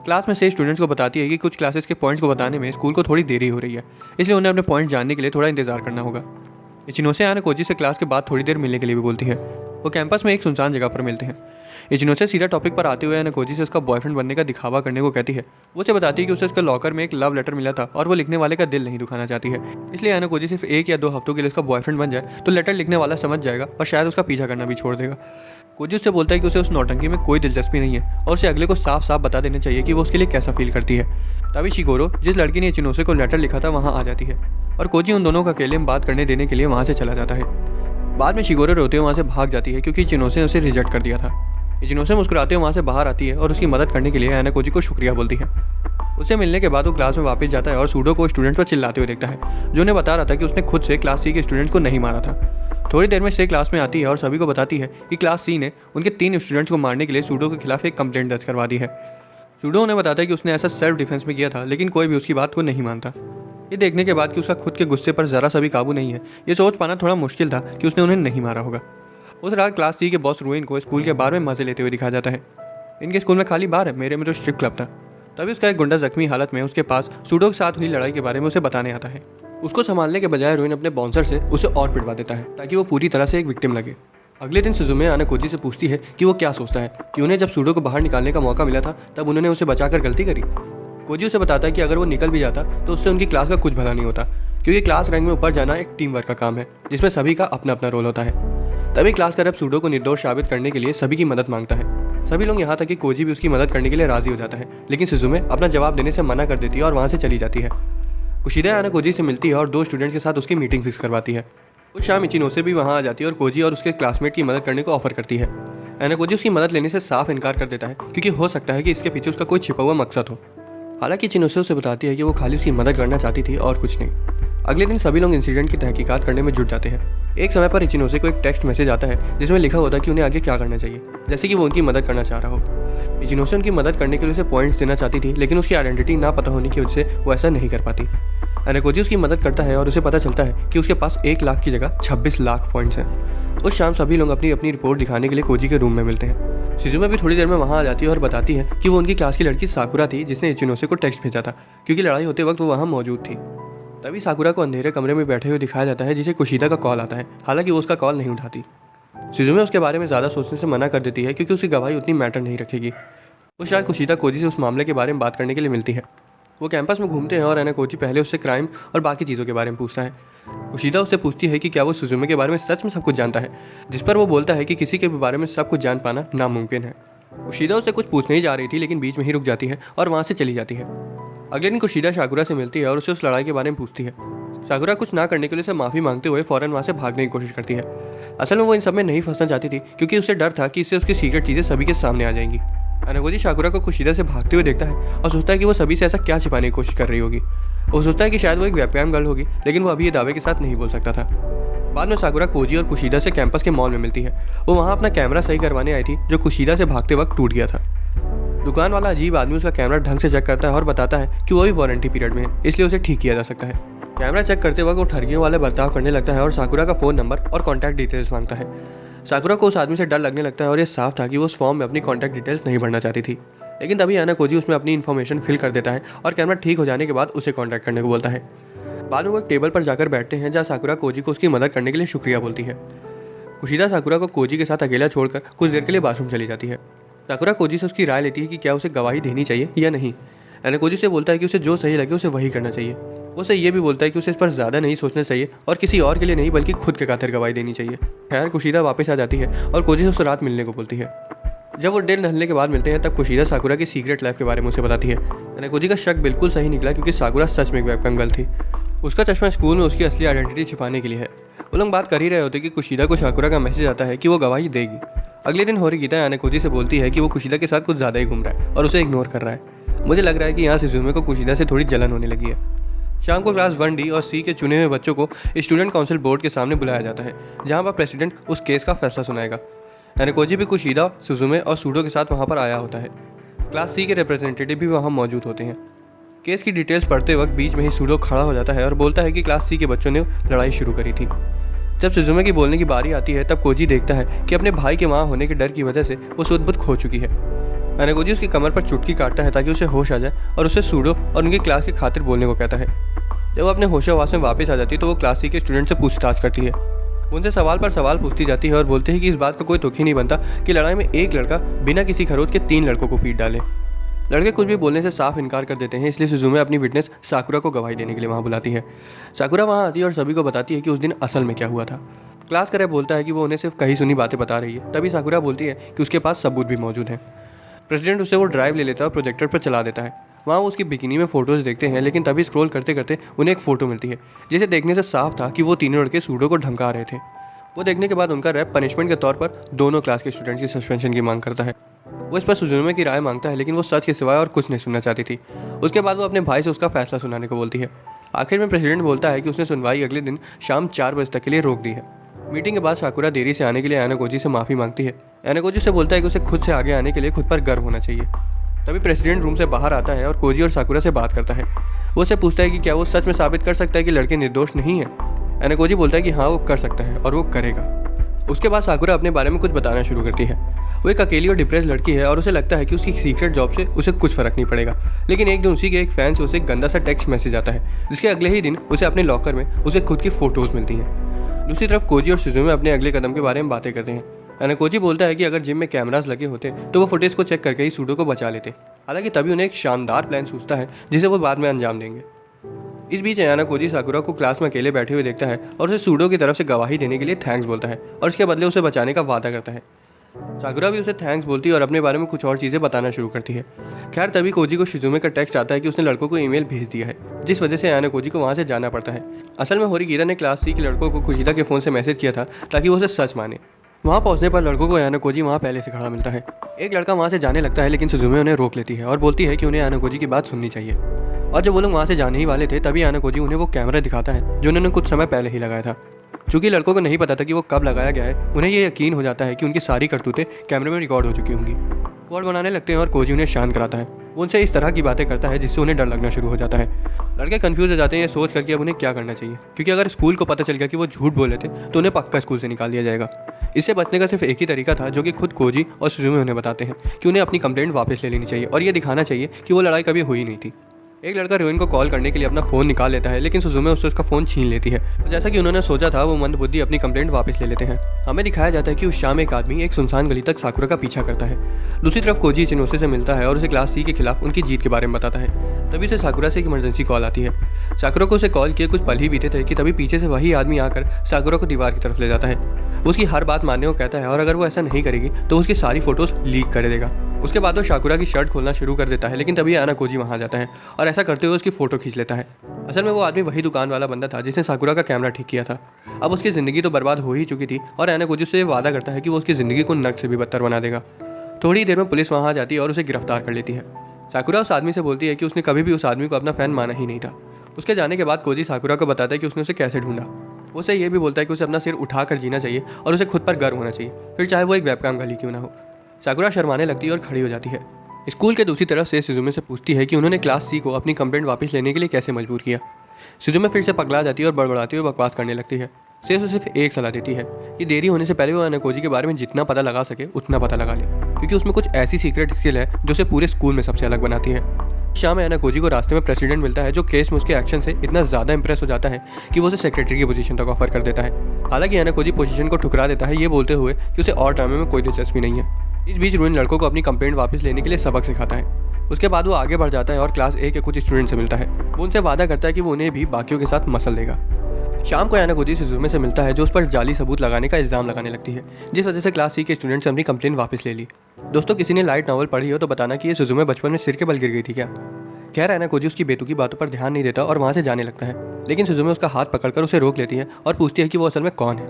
क्लास में से स्टूडेंट्स को बताती है कि कुछ क्लासेस के पॉइंट्स को बताने में स्कूल को थोड़ी देरी हो रही है, इसलिए उन्हें अपने पॉइंट जानने के लिए थोड़ा इंतजार करना होगा। इचिनोसे आनाकोजी से क्लास के बाद थोड़ी देर मिलने के लिए भी बोलती है। वो कैंपस में एक सुनसान जगह पर मिलते हैं। इचिनोसे सीधा टॉपिक पर आते हुए आनाकोजी से उसका बॉयफ्रेंड बनने का दिखावा करने को कहती है। वो उसे बताती है कि उसे उसके लॉकर में एक लव लेटर मिला था और वो लिखने वाले का दिल नहीं दुखाना चाहती है, इसलिए आनाकोजी सिर्फ 1 या 2 हफ्तों के लिए उसका बॉयफ्रेंड बन जाए तो लेटर लिखने वाला समझ जाएगा और शायद उसका पीछा करना भी छोड़ देगा। कोजी उससे बोलता है कि उसे उस नौटंकी में कोई दिलचस्पी नहीं है और उसे अगले को साफ साफ बता देना चाहिए कि वो उसके लिए कैसा फील करती है। तभी शिगोरो, जिस लड़की ने इचिनोसे को लेटर लिखा था, वहाँ आ जाती है और कोजी उन दोनों को अकेले में बात करने देने के लिए वहाँ से चला जाता है। बाद में शिगोरो रोते हुए वहाँ से भाग जाती है क्योंकि इचिनोसे ने उसे रिजेक्ट कर दिया था। इचिनोसे मुस्कुराते हुए वहाँ से बाहर आती है और उसकी मदद करने के लिए आनाकोजी को शुक्रिया बोलती है। उससे मिलने के बाद वो क्लास में वापस जाता है और सूडो को स्टूडेंट्स पर चिल्लाते हुए देखता है, जो उन्हें बता रहा था कि उसने खुद से क्लास सी के स्टूडेंट्स को नहीं मारा था। थोड़ी देर में से क्लास में आती है और सभी को बताती है कि क्लास सी ने उनके 3 स्टूडेंट्स को मारने के लिए सूडो के खिलाफ एक कंप्लेंट दर्ज करवा दी है। सूडो उन्हें बताता है कि उसने ऐसा सेल्फ डिफेंस में किया था, लेकिन कोई भी उसकी बात को नहीं मानता। ये देखने के बाद कि उसका खुद के गुस्से पर ज़रा सा भी काबू नहीं है, ये सोच पाना थोड़ा मुश्किल था कि उसने उन्हें नहीं मारा होगा। उस रात क्लास सी के बॉस रुइन को स्कूल के बार में मजे लेते हुए दिखाया जाता है। इनके स्कूल में खाली बार है, मेरे में तो स्ट्रिप क्लब था। तभी उसका एक गुंडा जख्मी हालत में उसके पास सूडो के साथ हुई लड़ाई के बारे में उसे बताने आता है। उसको संभालने के बजाय रुइन अपने बाउंसर से उसे और पिटवा देता है ताकि वो पूरी तरह से एक विक्टिम लगे। अगले दिन सुजुमे आनाकोजी से पूछती है कि वो क्या सोचता है कि उन्हें जब सूडो को बाहर निकालने का मौका मिला था तब उन्होंने उसे बचाकर गलती करी। कोजी उसे बताता है कि अगर वो निकल भी जाता तो उससे उनकी क्लास का कुछ भला नहीं होता, क्योंकि क्लास रैंक में ऊपर जाना एक टीम वर्क का काम है जिसमें सभी का अपना अपना रोल होता है। तभी क्लास का रैप सूडो को निर्दोष साबित करने के लिए सभी की मदद मांगता है। सभी लोग यहाँ तक कि कोजी भी उसकी मदद करने के लिए राजी हो जाता है, लेकिन सुजुमे अपना जवाब देने से मना कर देती है और वहाँ से चली जाती है। कुशिदा आनाकोजी से मिलती है और 2 स्टूडेंट्स के साथ उसकी मीटिंग फिक्स करवाती है। उस शाम इचिनोसे भी वहाँ आ जाती है और कोजी और उसके क्लासमेट की मदद करने को ऑफर करती है। आनाकोजी उसकी मदद लेने से साफ इनकार कर देता है क्योंकि हो सकता है कि इसके पीछे उसका कोई छिपा हुआ मकसद हो। हालांकि इचिनोसे उसे बताती है कि वो खाली उसकी मदद करना चाहती थी और कुछ नहीं। अगले दिन सभी लोग इंसिडेंट की तहकीकात करने में जुट जाते हैं। एक समय पर इचिनोसे को एक टेक्स्ट मैसेज आता है जिसमें लिखा होता है कि उन्हें आगे क्या करना चाहिए, जैसे कि वो उनकी मदद करना चाह रहा हो। इचिनोसे उनकी मदद करने के लिए उसे पॉइंट्स देना चाहती थी, लेकिन उसकी आइडेंटिटी ना पता होने की वजह से वो ऐसा नहीं कर पाती। आनाकोजी उसकी मदद करता है और उसे पता चलता है कि उसके पास 1 लाख की जगह 26 लाख पॉइंट्स हैं। उस शाम सभी लोग अपनी अपनी रिपोर्ट दिखाने के लिए कोजी के रूम में मिलते हैं। शिजुमे भी थोड़ी देर में वहाँ आ जाती है और बताती है कि वो उनकी क्लास की लड़की साकुरा थी जिसने इचिनोसे को टेक्स्ट भेजा था, क्योंकि लड़ाई होते वक्त वो वहाँ मौजूद थी। तभी साकुरा को अंधेरे कमरे में बैठे हुए दिखाया जाता है जिसे कुशिदा का कॉल आता है, हालांकि वो उसका कॉल नहीं उठाती। शिजुमे उसके बारे में ज़्यादा सोचने से मना कर देती है क्योंकि उसकी गवाही उतनी मैटर नहीं रखेगी। उस शायद कुशिदा कोजी से उस मामले के बारे में बात करने के लिए मिलती है। वो कैंपस में घूमते हैं और आनाकोजी पहले उससे क्राइम और बाकी चीज़ों के बारे में पूछता है। कुशिदा उससे पूछती है कि क्या वो सुजुमे के बारे में सच में सब कुछ जानता है, जिस पर वो बोलता है कि किसी के बारे में सब कुछ जान पाना नामुमकिन है। कुशिदा उससे कुछ पूछने ही जा रही थी, लेकिन बीच में ही रुक जाती है और वहाँ से चली जाती है। अगले दिन कुशिदा साकुरा से मिलती है और उसे उस लड़ाई के बारे में पूछती है। साकुरा कुछ ना करने के लिए उसे माफ़ी मांगते हुए फ़ौरन वहाँ से भागने की कोशिश करती है। असल में वो इन सब में नहीं फंसना चाहती थी क्योंकि उसे डर था कि इससे उसकी सीक्रेट चीज़ें सभी के सामने आ जाएंगी। आनाकोजी साकुरा को कुशिदा से भागते हुए देखता है और सोचता है कि वो सभी से ऐसा क्या छिपाने की कोशिश कर रही होगी। वो सोचता है कि शायद वो एक वेबकैम गर्ल होगी, लेकिन वो अभी ये दावे के साथ नहीं बोल सकता था। बाद में साकुरा कोजी और कुशिदा से कैंपस के मॉल में मिलती है। वो वहाँ अपना कैमरा सही करवाने आई थी जो कुशिदा से भागते वक्त टूट गया था। दुकान वाला अजीब आदमी उसका कैमरा ढंग से चेक करता है और बताता है कि वो भी वारंटी पीरियड में है, इसलिए उसे ठीक किया जा सकता है। कैमरा चेक करते वक्त वो ठगियों वाले बर्ताव करने लगता है और साकुरा का फ़ोन नंबर और कॉन्टैक्ट डिटेल्स मांगता है। साकुरा को उस आदमी से डर लगने लगता है और ये साफ था कि वो उस फॉर्म में अपनी कॉन्टैक्ट डिटेल्स नहीं भरना चाहती थी। लेकिन तभी आनाकोजी उसमें अपनी इन्फॉर्मेशन फिल कर देता है और कैमरा ठीक हो जाने के बाद उसे कॉन्टैक्ट करने को बोलता है। बाद में वो एक टेबल पर जाकर बैठते हैं जहाँ साकुरा कोजी को उसकी मदद करने के लिए शुक्रिया बोलती है। कुशिदा साकुरा को कोजी के साथ अकेला छोड़कर कुछ देर के लिए बाथरूम चली जाती है। साकुरा कोजी से उसकी राय लेती है कि क्या उसे गवाही देनी चाहिए या नहीं। कोजी से बोलता है कि उसे जो सही लगे उसे वही करना चाहिए। वो उसे ये भी बोलता है कि उसे इस पर ज़्यादा नहीं सोचना चाहिए और किसी और के लिए नहीं बल्कि खुद के खातिर गवाही देनी चाहिए। खैर कुशिदा वापस आ जाती है और कोजी से उसे रात मिलने को बोलती है। जब वो डेढ़ नहलने के बाद मिलते हैं तब कुशिदा साकुरा की सीक्रेट लाइफ के बारे में उसे बताती है। कोजी का शक बिल्कुल सही निकला क्योंकि साकुरा सच में एक वेबकैम गर्ल थी। उसका चश्मा स्कूल में उसकी असली आइडेंटिटी छिपाने के लिए है। वो लोग बात कर ही रहे होते कि कुशिदा को साकुरा का मैसेज आता है कि वो गवाही देगी। अगले दिन होरिगिता कोजी से बोलती है कि वो कुशिदा के साथ कुछ ज़्यादा ही घूम रहा है और उसे इग्नोर कर रहा है। मुझे लग रहा है कि यहाँ सुजुमे को कुशिदा से थोड़ी जलन होने लगी है। शाम को क्लास 1D और C के चुने हुए बच्चों को स्टूडेंट काउंसिल बोर्ड के सामने बुलाया जाता है जहाँ पर प्रेसिडेंट उस केस का फैसला सुनाएगा। कोजी भी कुशिदा, सुजुमे और सूडो के साथ वहाँ पर आया होता है। क्लास C के रिप्रेजेंटेटिव भी वहाँ मौजूद होते हैं। केस की डिटेल्स पढ़ते वक्त बीच में ही सूडो खड़ा हो जाता है और बोलता है कि क्लास C के बच्चों ने लड़ाई शुरू करी थी। जब सुजुमे की बोलने की बारी आती है तब कोजी देखता है कि अपने भाई के वहाँ होने के डर की वजह से वो सुध-बुध खो चुकी है। कोजी उसकी कमर पर चुटकी काटता है ताकि उसे होश आ जाए और उसे सूडो और उनकी क्लास की खातिर बोलने को कहता है। जब वो अपने होशावास में वापस आ जाती है तो वो क्लास C के स्टूडेंट से पूछताछ करती है। उनसे सवाल पर सवाल पूछती जाती है और बोलते हैं कि इस बात का कोई दुख ही नहीं बनता कि लड़ाई में एक लड़का बिना किसी खरोच के 3 लड़कों को पीट डाले। लड़के कुछ भी बोलने से साफ इनकार कर देते हैं, इसलिए सुजुमे अपनी विटनेस साकुरा को गवाही देने के लिए वहाँ बुलाती है। साकुरा वहाँ आती है और सभी को बताती है कि उस दिन असल में क्या हुआ था। क्लास करे बोलता है कि वो उन्हें सिर्फ कही सुनी बातें बता रही है। तभी साकुरा बोलती है कि उसके पास सबूत भी मौजूद हैं। प्रेसिडेंट उससे वो ड्राइव ले लेता है और प्रोजेक्टर पर चला देता है। वहाँ वो उसकी बिकिनी में फ़ोटोज़ देखते हैं, लेकिन तभी स्क्रॉल करते करते उन्हें एक फ़ोटो मिलती है जिसे देखने से साफ था कि वो तीनों लड़के सूडो को धमका रहे थे। वो देखने के बाद उनका रैप पनिशमेंट के तौर पर दोनों क्लास के स्टूडेंट की सस्पेंशन की मांग करता है। वो इस पर सुजुमे की राय मांगता है, लेकिन वो सच के सिवाय और कुछ नहीं सुनना चाहती थी। उसके बाद वो अपने भाई से उसका फैसला सुनाने को बोलती है। आखिर में प्रेसिडेंट बोलता है कि उसने सुनवाई अगले दिन शाम 4 बजे तक के लिए रोक दी है। मीटिंग के बाद साकुरा देरी से आने के लिए कोजी से माफ़ी मांगती है। कोजी से बोलता है कि उसे खुद से आगे आने के लिए खुद पर गर्व होना चाहिए। तभी प्रेसिडेंट रूम से बाहर आता है और कोजी और साकुरा से बात करता है। वो उससे पूछता है कि क्या वो सच में साबित कर सकता है कि लड़के निर्दोष नहीं हैं। कोजी बोलता है कि हाँ वो कर सकता है और वो करेगा। उसके बाद साकुरा अपने बारे में कुछ बताना शुरू करती है। वो एक अकेली और डिप्रेस लड़की है और उसे लगता है कि उसकी सीक्रेट जॉब से उसे कुछ फर्क नहीं पड़ेगा। लेकिन एक दिन उसी के एक फैन से उसे एक गंदा सा टेक्स्ट मैसेज आता है, जिसके अगले ही दिन उसे अपने लॉकर में उसे खुद की फ़ोटोज़ मिलती हैं। दूसरी तरफ कोजी और सुजुमे अपने अगले कदम के बारे में बातें करते हैं। कोजी बोलता है कि अगर जिम में कैमरास लगे होते तो वो फुटेज को चेक करके ही सूडो को बचा लेते। हालांकि तभी उन्हें एक शानदार प्लान सूझता है जिसे वो बाद में अंजाम देंगे। इस बीच कोजी साकुरा को क्लास में अकेले बैठे हुए देखता है और उसे सूडो की तरफ से गवाही देने के लिए थैंक्स बोलता है और इसके बदले उसे बचाने का वादा करता है। साकुरा भी उसे थैंक्स बोलती है और अपने बारे में कुछ और चीज़ें बताना शुरू करती है। खैर तभी कोजी को शिजुमे का टेक्स्ट आता है कि उसने लड़कों को ईमेल भेज दिया है, जिस वजह से कोजी को वहाँ से जाना पड़ता है। असल में होरिगिता ने क्लास C के लड़कों को कुशिदा के फ़ोन से मैसेज किया था ताकि वो उसे सच माने। वहाँ पहुँचने पर लड़कों को कोजी वहाँ पहले से खड़ा मिलता है। एक लड़का वहाँ से जाने लगता है, लेकिन सुजुमे उन्हें रोक लेती है और बोलती है कि उन्हें कोजी की बात सुननी चाहिए। और जब वो लोग वहाँ से जाने ही वाले थे तभी कोजी उन्हें वो कैमरा दिखाता है जो उन्होंने कुछ समय पहले ही लगाया था। चूँकि लड़कों को नहीं पता था कि वो कब लगाया गया है, उन्हें ये यकीन हो जाता है कि उनकी सारी करतूतें कैमरे में रिकॉर्ड हो चुकी होंगी। कोड बनाने लगते हैं और कोजी उन्हें शांत कराता है। वो उनसे इस तरह की बातें करता है जिससे उन्हें डर लगना शुरू हो जाता है। लड़के कंफ्यूज हो जाते हैं ये सोच करके अब उन्हें क्या करना चाहिए, क्योंकि अगर स्कूल को पता चल गया कि वो झूठ बोले थे तो उन्हें पक्का स्कूल से निकाल दिया जाएगा। इससे बचने का सिर्फ एक ही तरीका था जो कि खुद कोजी और सुजुमे उन्हें बताते हैं कि उन्हें अपनी कंप्लेंट वापस ले लेनी चाहिए और ये दिखाना चाहिए कि वो लड़ाई कभी हुई नहीं थी। एक लड़का रोइन को कॉल करने के लिए अपना फ़ोन निकाल लेता है, लेकिन सुजुमे उससे उसका फ़ोन छीन लेती है। तो जैसा कि उन्होंने सोचा था वो मंदबुद्धि अपनी कंप्लेंट वापस ले लेते हैं। हमें दिखाया जाता है कि उस शाम एक आदमी एक सुनसान गली तक साकुरा का पीछा करता है। दूसरी तरफ कोजी चिनोसे से मिलता है और उसे क्लास C के खिलाफ उनकी जीत के बारे में बताता है। तभी से साकुरा से एक इमरजेंसी कॉल आती है। साकुरा को उसे कॉल किए कुछ पल ही बीते थे कि तभी पीछे से वही आदमी आकर साकुरा को दीवार की तरफ ले जाता है। वो उसकी हर बात मानने को कहता है और अगर वो ऐसा नहीं करेगी तो उसकी सारी फोटोज़ लीक कर देगा। उसके बाद वो साकुरा की शर्ट खोलना शुरू कर देता है, लेकिन तभी कोजी वहाँ जाता है और ऐसा करते हुए उसकी फ़ोटो खींच लेता है। असल में वो आदमी वही दुकान वाला बंदा था जिसने साकुरा का कैमरा ठीक किया था। अब उसकी ज़िंदगी तो बर्बाद हो ही चुकी थी और कोजी उससे वादा करता है कि वो उसकी ज़िंदगी को नर्क से भी बदतर बना देगा। थोड़ी देर में पुलिस वहाँ आ जाती है और उसे गिरफ्तार कर लेती है। साकुरा उस आदमी से बोलती है कि उसने कभी भी उस आदमी को अपना फ़ैन माना ही नहीं था। उसके जाने के बाद कोजी साकुरा को बताता है कि उसने उसे कैसे ढूंढा। उसे ये भी बोलता है कि उसे अपना सिर उठा कर जीना चाहिए और उसे खुद पर गर्व होना चाहिए, फिर चाहे वो एक वेबकैम गर्ल क्यों ना हो। साकुरा शर्माने लगती है और खड़ी हो जाती है। स्कूल के दूसरी तरफ से सुजुमे से पूछती है कि उन्होंने क्लास C को अपनी कंप्लेंट वापस लेने के लिए कैसे मजबूर किया। सुजुमे फिर से पगला जाती है और बड़बड़ाती हुई बकवास करने लगती है। से उसे सिर्फ एक सलाह देती है कि देरी होने से पहले वो कोजी के बारे में जितना पता लगा सके उतना पता लगा ले, क्योंकि उसमें कुछ ऐसी सीक्रेट स्किल है जो उसे पूरे स्कूल में सबसे अलग बनाती है। शाम में कोजी को रास्ते में प्रेसिडेंट मिलता है, जो केस में उसके एक्शन से इतना ज़्यादा इंप्रेस हो जाता है कि वो उसे सेक्रेटरी की पोजीशन तक ऑफर कर देता है। हालांकि कोजी पोजीशन को ठुकरा देता है, ये बोलते हुए कि उसे और ड्रामे में कोई दिलचस्पी नहीं है। इस बीच रूइन लड़कों को अपनी कंप्लेंट वापस लेने के लिए सबक सिखाता है। उसके बाद वो आगे बढ़ जाता है और क्लास ए के कुछ स्टूडेंट से मिलता है। वो उनसे वादा करता है कि वो उन्हें भी बाकियों के साथ मसल देगा। शाम को कोजी सुजुमे से मिलता है, जो उस पर जाली सबूत लगाने का इल्ज़ाम लगाने लगती है, जिस वजह से क्लास सी के स्टूडेंट्स से अपनी कंप्लेन वापस ले ली। दोस्तों, किसी ने लाइट नॉवल पढ़ी हो तो बताना कि ये सुजुमे बचपन में सिर के बल गिर गई थी क्या। खैर कोजी उसकी बेतुकी बातों पर ध्यान नहीं देता और वहाँ से जाने लगता है, लेकिन सुजुमे उसका हाथ पकड़कर उसे रोक लेती है और पूछती है कि वो असल में कौन है।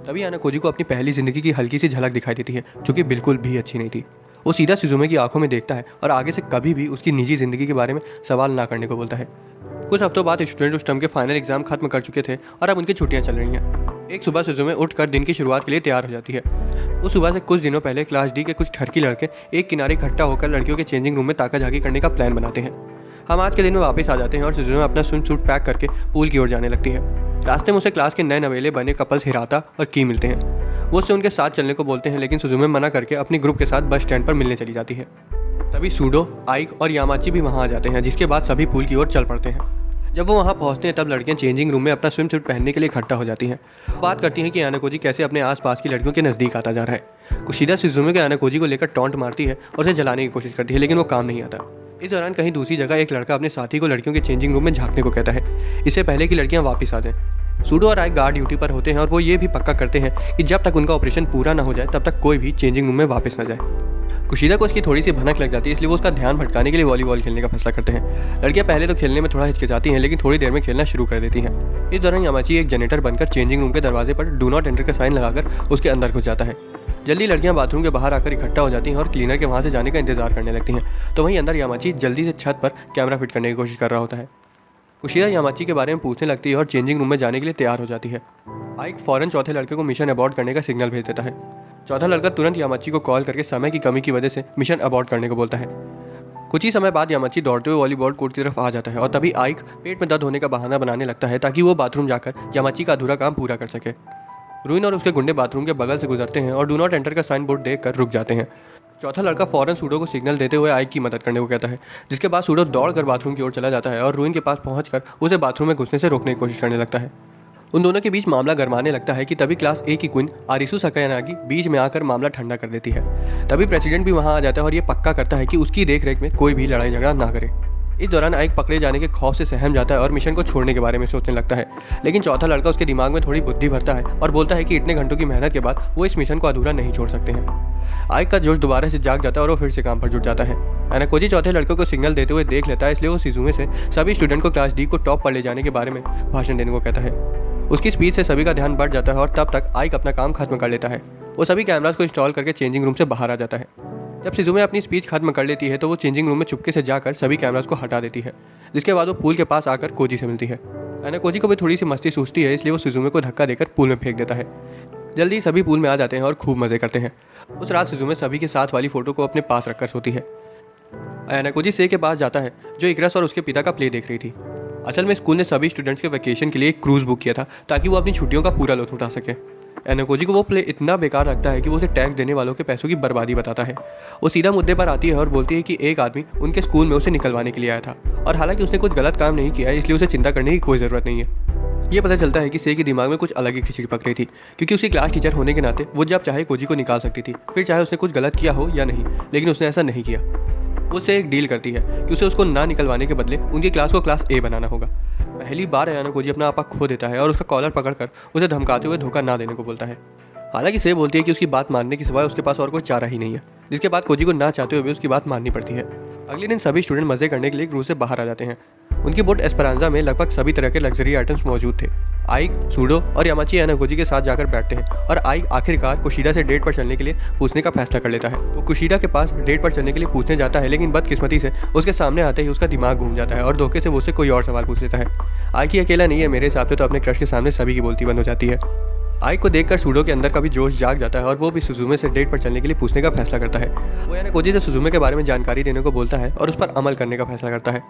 तभी कोजी को अपनी पहली जिंदगी की हल्की सी झलक दिखाई देती है, जो कि बिल्कुल भी अच्छी नहीं थी। वो सीधा सुजुमे की आंखों में देखता है और आगे से कभी भी उसकी निजी जिंदगी के बारे में सवाल ना करने को बोलता है। कुछ हफ्तों बाद स्टूडेंट उस टर्म के फाइनल एग्जाम खत्म कर चुके थे और अब उनकी छुट्टियां चल रही हैं। एक सुबह सुजुमे उठकर दिन की शुरुआत के लिए तैयार हो जाती है। उस सुबह से कुछ दिनों पहले क्लास डी के कुछ ठरकी लड़के एक किनारे इकट्ठा होकर लड़कियों के चेंजिंग रूम में ताकाझाकी करने का प्लान बनाते हैं। हम आज के दिन में वापस आ जाते हैं और सुजुमे अपना स्विम सूट पैक करके पूल की ओर जाने लगती है। रास्ते में उसे क्लास के नए नवेले बने कपल्स हिराता और की मिलते हैं। वो उससे उनके साथ चलने को बोलते हैं, लेकिन सुजुमे मना करके अपने ग्रुप के साथ बस स्टैंड पर मिलने चली जाती है। तभी सूडो, आइक और यामाची भी वहाँ आ जाते हैं, जिसके बाद सभी पूल की ओर चल पड़ते हैं। जब वो वहाँ पहुँचते हैं तब लड़कियाँ चेंजिंग रूम में अपना स्विम सूट पहनने के लिए इकट्ठा हो जाती हैं। बात करती हैं कि कोजी कैसे अपने आसपास की लड़कियों के नज़दीक आता जा रहा है। कुशिदा सुजुमे के कोजी को लेकर टॉन्ट मारती है और उसे जलाने की कोशिश करती है, लेकिन वो काम नहीं आता। इस दौरान कहीं दूसरी जगह एक लड़का अपने साथी को लड़कियों के चेंजिंग रूम में झांकने को कहता है, इससे पहले कि लड़कियां वापस आ जाएं। सूडो और आइक गार्ड ड्यूटी पर होते हैं और वो ये भी पक्का करते हैं कि जब तक उनका ऑपरेशन पूरा ना हो जाए तब तक कोई भी चेंजिंग रूम में वापस ना जाए। कुशिदा को इसकी थोड़ी सी भनक लग जाती है, इसलिए वो उसका ध्यान भटकाने के लिए वॉलीबॉल खेलने का फैसला करते हैं। लड़कियां पहले तो खेलने में थोड़ा हिचकिचाती हैं, लेकिन थोड़ी देर में खेलना शुरू कर देती हैं। इस दौरान यामाची एक जनरेटर बनकर चेंजिंग रूम के दरवाजे पर डू नॉट एंटर का साइन लगाकर उसके अंदर घुस जाता है। जल्दी लड़कियां बाथरूम के बाहर आकर इकट्ठा हो जाती हैं और क्लीनर के वहाँ से जाने का इंतजार करने लगती हैं। तो वहीं अंदर यामाची जल्दी से छत पर कैमरा फिट करने की कोशिश कर रहा होता है। कुशिदा यामाची के बारे में पूछने लगती है और चेंजिंग रूम में जाने के लिए तैयार हो जाती है। आइक फौरन चौथे लड़के को मिशन अबॉर्ट करने का सिग्नल भेज देता है। चौथा लड़का तुरंत यामाची को कॉल करके समय की कमी की वजह से मिशन अबॉर्ट करने को बोलता है। कुछ ही समय बाद यामाची दौड़ते हुए वॉलीबॉल कोर्ट की तरफ आ जाता है और तभी आइक पेट में दर्द होने का बहाना बनाने लगता है ताकि वो बाथरूम जाकर यामाची का अधूरा काम पूरा कर सके। रूइन और उसके गुंडे बाथरूम के बगल से गुजरते हैं और डू नॉट एंटर का साइन बोर्ड देखकर रुक जाते हैं। चौथा लड़का फौरन सूडो को सिग्नल देते हुए आइक की मदद करने को कहता है, जिसके बाद सूडो दौड़कर बाथरूम की ओर चला जाता है और रूइन के पास पहुंचकर उसे बाथरूम में घुसने से रोकने की कोशिश करने लगता है। उन दोनों के बीच मामला गरमाने लगता है कि तभी क्लास ए की क्वीन आरिसु सकायानागी बीच में आकर मामला ठंडा कर देती है। तभी प्रेसिडेंट भी वहां आ जाता है और ये पक्का करता है कि उसकी देखरेख में कोई भी लड़ाई झगड़ा ना करे। इस दौरान आइक पकड़े जाने के खौफ से सहम जाता है और मिशन को छोड़ने के बारे में सोचने लगता है, लेकिन चौथा लड़का उसके दिमाग में थोड़ी बुद्धि भरता है और बोलता है कि इतने घंटों की मेहनत के बाद वो इस मिशन को अधूरा नहीं छोड़ सकते हैं। आइक का जोश दोबारा से जाग जाता है और वो फिर से काम पर जुट जाता है। कोजी चौथे लड़कों को सिग्नल देते हुए देख लेता है, इसलिए वो सुजुमे से सभी स्टूडेंट को क्लास डी को टॉप पर ले जाने के बारे में भाषण देने को कहता है। उसकी स्पीच से सभी का ध्यान बढ़ जाता है और तब तक आइक अपना काम खत्म कर लेता है। वो सभी कैमरास को इंस्टॉल करके चेंजिंग रूम से बाहर आ जाता है। जब सुजुमे अपनी स्पीच खत्म कर लेती है तो वो चेंजिंग रूम में चुपके से जाकर सभी कैमरास को हटा देती है, जिसके बाद वो पूल के पास आकर कोजी से मिलती है। कोजी को भी थोड़ी सी मस्ती सूझती है, इसलिए वो सुजुमे को धक्का देकर पूल में फेंक देता है। जल्दी सभी पूल में आ जाते हैं और खूब मजे करते हैं। उस रात सुजुमे सभी के साथ वाली फोटो को अपने पास रखकर सोती है। कोजी से के पास जाता है, जो इकरस और उसके पिता का प्ले देख रही थी। असल में स्कूल ने सभी स्टूडेंट्स के वैकेशन के लिए एक क्रूज बुक किया था ताकि वो अपनी छुट्टियों का पूरा लुत्फ उठा सके। कोजी को वो प्ले इतना बेकार लगता है कि वो उसे टैक्स देने वालों के पैसों की बर्बादी बताता है। वो सीधा मुद्दे पर आती है और बोलती है कि एक आदमी उनके स्कूल में उसे निकलवाने के लिए आया था और हालांकि उसने कुछ गलत काम नहीं किया है, इसलिए उसे चिंता करने की कोई ज़रूरत नहीं है। ये पता चलता है कि से के दिमाग में कुछ अलग ही खिचड़ी पक रही थी, क्योंकि उसकी क्लास टीचर होने के नाते वो जब चाहे कोजी को निकाल सकती थी, फिर चाहे उसने कुछ गलत किया हो या नहीं, लेकिन उसने ऐसा नहीं किया। वो उससे एक डील करती है कि उसे उसको ना निकलवाने के बदले उनकी क्लास को क्लास ए बनाना होगा। पहली बार कोजी अपना आपा खो देता है और उसका कॉलर पकड़कर उसे धमकाते हुए धोखा ना देने को बोलता है। हालांकि से बोलती है कि उसकी बात मानने के सिवाय उसके पास और कोई चारा ही नहीं है, जिसके बाद कोजी को ना चाहते हुए भी उसकी बात माननी पड़ती है। अगले दिन सभी स्टूडेंट मजे करने के लिए क्रूज से बाहर आ जाते हैं। उनकी बोट एस्परांजा में लगभग सभी तरह के लग्जरी आइटम्स मौजूद थे। आइक, सूडो और यामाची कोजी के साथ जाकर बैठते हैं और आइक आखिरकार कुशिदा से डेट पर चलने के लिए पूछने का फैसला कर लेता है। वो कुशिदा के पास डेट पर चलने के लिए पूछने जाता है, लेकिन बदकिस्मती से उसके सामने आते ही उसका दिमाग घूम जाता है और धोखे से वो उससे कोई और सवाल पूछ लेता है। आइक ही अकेला नहीं है, मेरे हिसाब से तो अपने क्रश के सामने सभी की बोलती बंद हो जाती है। आइक को देखकर सूडो के अंदर का भी जोश जाग जाता है और वो भी सुजुमे से डेट पर चलने के लिए पूछने का फैसला करता है। वो कोजी से सुजुमे के बारे में जानकारी देने को बोलता है और उस पर अमल करने का फैसला करता है।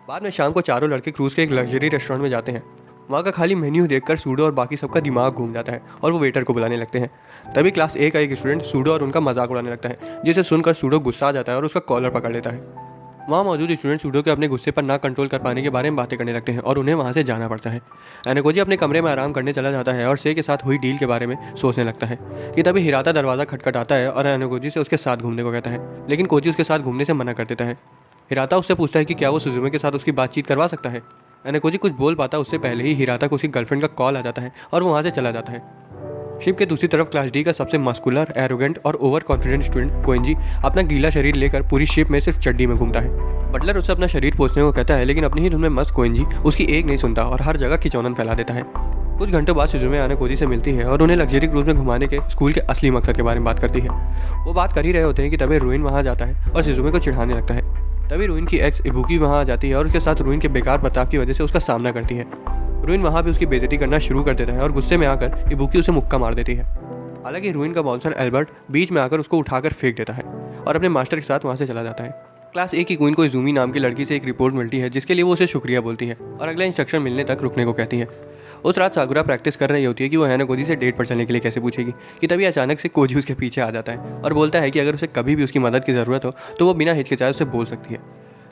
बाद में शाम को चारों लड़के क्रूज के एक लग्जरी रेस्टोरेंट में जाते हैं। वहाँ का खाली मेन्यू देखकर सूडो और बाकी सबका दिमाग घूम जाता है और वो वेटर को बुलाने लगते हैं। तभी क्लास ए का एक स्टूडेंट सूडो और उनका मजाक उड़ाने लगता है, जिसे सुनकर सूडो गुस्सा आ जाता है और उसका कॉलर पकड़ लेता है। वहाँ मौजूद स्टूडेंट सूडो के अपने गुस्से पर ना कंट्रोल कर पाने के बारे में बातें करने लगते हैं और उन्हें वहाँ से जाना पड़ता है। एनोकोजी अपने कमरे में आराम करने चला जाता है और से के साथ हुई डील के बारे में सोचने लगता है कि तभी हिराता दरवाज़ा खटखटाता है और एनोकोजी से उसके साथ घूमने को कहता है, लेकिन कोजी उसके साथ घूमने से मना कर देता है। हिराता उससे पूछता है कि क्या वो सुजुमे के साथ उसकी बातचीत करवा सकता है। एनोकोजी कुछ बोल पाता उससे पहले ही हिराता को उसकी गर्लफ्रेंड का कॉल आ जाता है और वो वहाँ से चला जाता है। शिप के दूसरी तरफ क्लास डी का सबसे मस्कुलर, एरोगेंट और ओवर कॉन्फिडेंट स्टूडेंट कोएंजी अपना गीला शरीर लेकर पूरी शिप में सिर्फ चड्डी में घूमता है। बटलर उससे अपना शरीर पोंछने को कहता है, लेकिन अपनी ही धुन में मस्त कोएंजी उसकी एक नहीं सुनता और हर जगह खिचौनन फैला देता है। कुछ घंटों बाद सुजुमे एनोकोजी से मिलती है और उन्हें लग्जरी क्रूज में घुमाने के स्कूल के असली मकसद के बारे में बात करती है। वो बात कर ही रहे होते हैं कि तभी रुइन वहाँ जाता है और सुजुमे को चिढ़ाने लगता है। तभी रुइन की एक्स इबुकी वहाँ आ जाती है और उसके साथ रुइन के बेकार बर्ताव की वजह से उसका सामना करती है। रुइन वहाँ भी उसकी बेइज्जती करना शुरू कर देता है और गुस्से में आकर इबुकी उसे मुक्का मार देती है। हालांकि रुइन का बाउंसर एल्बर्ट बीच में आकर उसको उठाकर फेंक देता है और अपने मास्टर के साथ वहाँ से चला जाता है। क्लास ए की क्वीन को इजूमी नाम की लड़की से एक रिपोर्ट मिलती है जिसके लिए वो उसे शुक्रिया बोलती है और अगला इंस्ट्रक्शन मिलने तक रुकने को कहती है। उस रात साकुरा प्रैक्टिस कर रही होती है कि वो एनोकोजी से डेट पर चलने के लिए कैसे पूछेगी कि तभी अचानक से कोजी उसके पीछे आ जाता है और बोलता है कि अगर उसे कभी भी उसकी मदद की ज़रूरत हो तो वो बिना हिचकिचाए उससे बोल सकती है।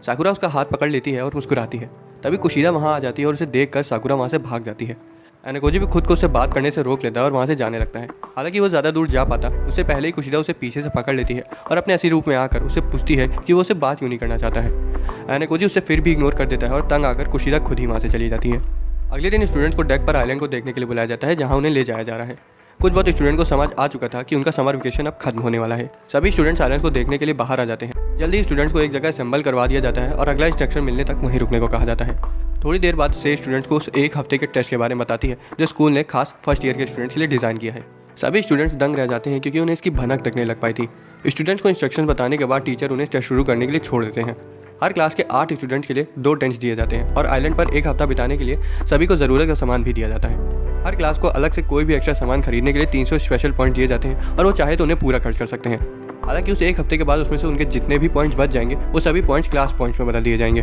साकुरा उसका हाथ पकड़ लेती है और मुस्कुराती है। तभी कुशीदा वहाँ आ जाती है और उसे देखकर साकुरा वहाँ से भाग जाती है। एनोकोजी भी खुद को उससे बात करने से रोक लेता है और वहाँ से जाने लगता है। हालांकि वो ज़्यादा दूर जा पाता उससे पहले ही कुशीदा उसे पीछे से पकड़ लेती है और अपने असली रूप में आकर उससे पूछती है कि वो उससे बात क्यों नहीं करना चाहता है। एनोकोजी उससे फिर भी इग्नोर कर देता है और तंग आकर कुशीदा खुद ही वहाँ से चली जाती है। अगले दिन स्टूडेंट्स को डेक पर आइलैंड को देखने के लिए बुलाया जाता है जहाँ उन्हें ले जाया जा रहा है। कुछ बहुत स्टूडेंट को समझ आ चुका था कि उनका समर वेकेशन अब खत्म होने वाला है। सभी स्टूडेंट्स आइलैंड को देखने के लिए बाहर आ जाते हैं। जल्दी स्टूडेंट्स को एक जगह असेंबल करवा दिया जाता है और अगला इंस्ट्रक्शन मिलने तक वहीं रुकने को कहा जाता है। थोड़ी देर बाद से स्टूडेंट्स को उस एक हफ्ते के टेस्ट के बारे में बताती है जो स्कूल ने खास फर्स्ट ईयर के स्टूडेंट्स के लिए डिज़ाइन किया है। सभी स्टूडेंट्स दंग रह जाते हैं क्योंकि उन्हें इसकी भनक तक नहीं लग पाई थी। स्टूडेंट्स को इंस्ट्रक्शन बताने के बाद टीचर उन्हें टेस्ट शुरू करने के लिए छोड़ देते हैं। हर क्लास के 8 स्टूडेंट्स के लिए 2 टेंट्स दिए जाते हैं और आइलैंड पर एक हफ्ता बिताने के लिए सभी को ज़रूरत का सामान भी दिया जाता है। हर क्लास को अलग से कोई भी एक्स्ट्रा सामान खरीदने के लिए 300 स्पेशल पॉइंट दिए जाते हैं और वो चाहे तो उन्हें पूरा खर्च कर सकते हैं। हालांकि उस एक हफ्ते के बाद उसमें से उनके जितने भी पॉइंट्स बच जाएंगे वो सभी पॉइंट्स क्लास पॉइंट्स में बदल दिए जाएंगे।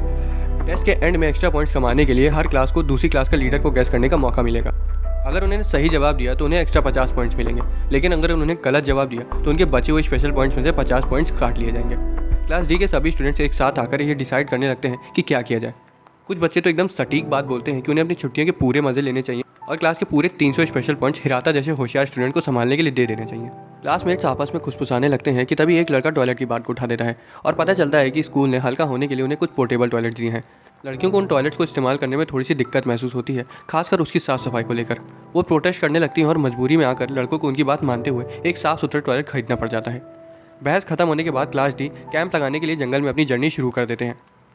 टेस्ट के एंड में एक्स्ट्रा पॉइंट्स कमाने के लिए हर क्लास को दूसरी क्लास का लीडर को गेस करने का मौका मिलेगा। अगर उन्होंने सही जवाब दिया तो उन्हें एक्स्ट्रा 50 पॉइंट्स मिलेंगे, लेकिन अगर उन्होंने गलत जवाब दिया तो उनके बचे हुए स्पेशल पॉइंट्स में से 50 पॉइंट्स काट लिए जाएंगे। क्लास डी के सभी स्टूडेंट्स एक साथ आकर ये डिसाइड करने लगते हैं कि क्या किया जाए। कुछ बच्चे तो एकदम सटीक बात बोलते हैं कि उन्हें अपनी छुट्टियों के पूरे मज़े लेने चाहिए और क्लास के पूरे 300 स्पेशल पॉइंट्स हिराता जैसे होशियार स्टूडेंट को संभालने के लिए दे देने चाहिए। क्लासमेट्स आपस में खुसफुसाने लगते हैं कि तभी एक लड़का टॉयलेट की बात को उठा देता है और पता चलता है कि स्कूल ने हल्का होने के लिए उन्हें कुछ पोर्टेबल टॉयलेट दिए हैं। लड़कियों को उन टॉयलेट्स को इस्तेमाल करने में थोड़ी सी दिक्कत महसूस होती है, खासकर उसकी साफ़ सफाई को लेकर। वो प्रोटेस्ट करने लगती हैं और मजबूरी में आकर लड़कों को उनकी बात मानते हुए एक साफ़ सुथरा टॉयलेट खरीदना पड़ जाता है। बहस खत्म होने के बाद क्लास डी कैंप लगाने के लिए जंगल में अपनी जर्नी शुरू कर देते हैं।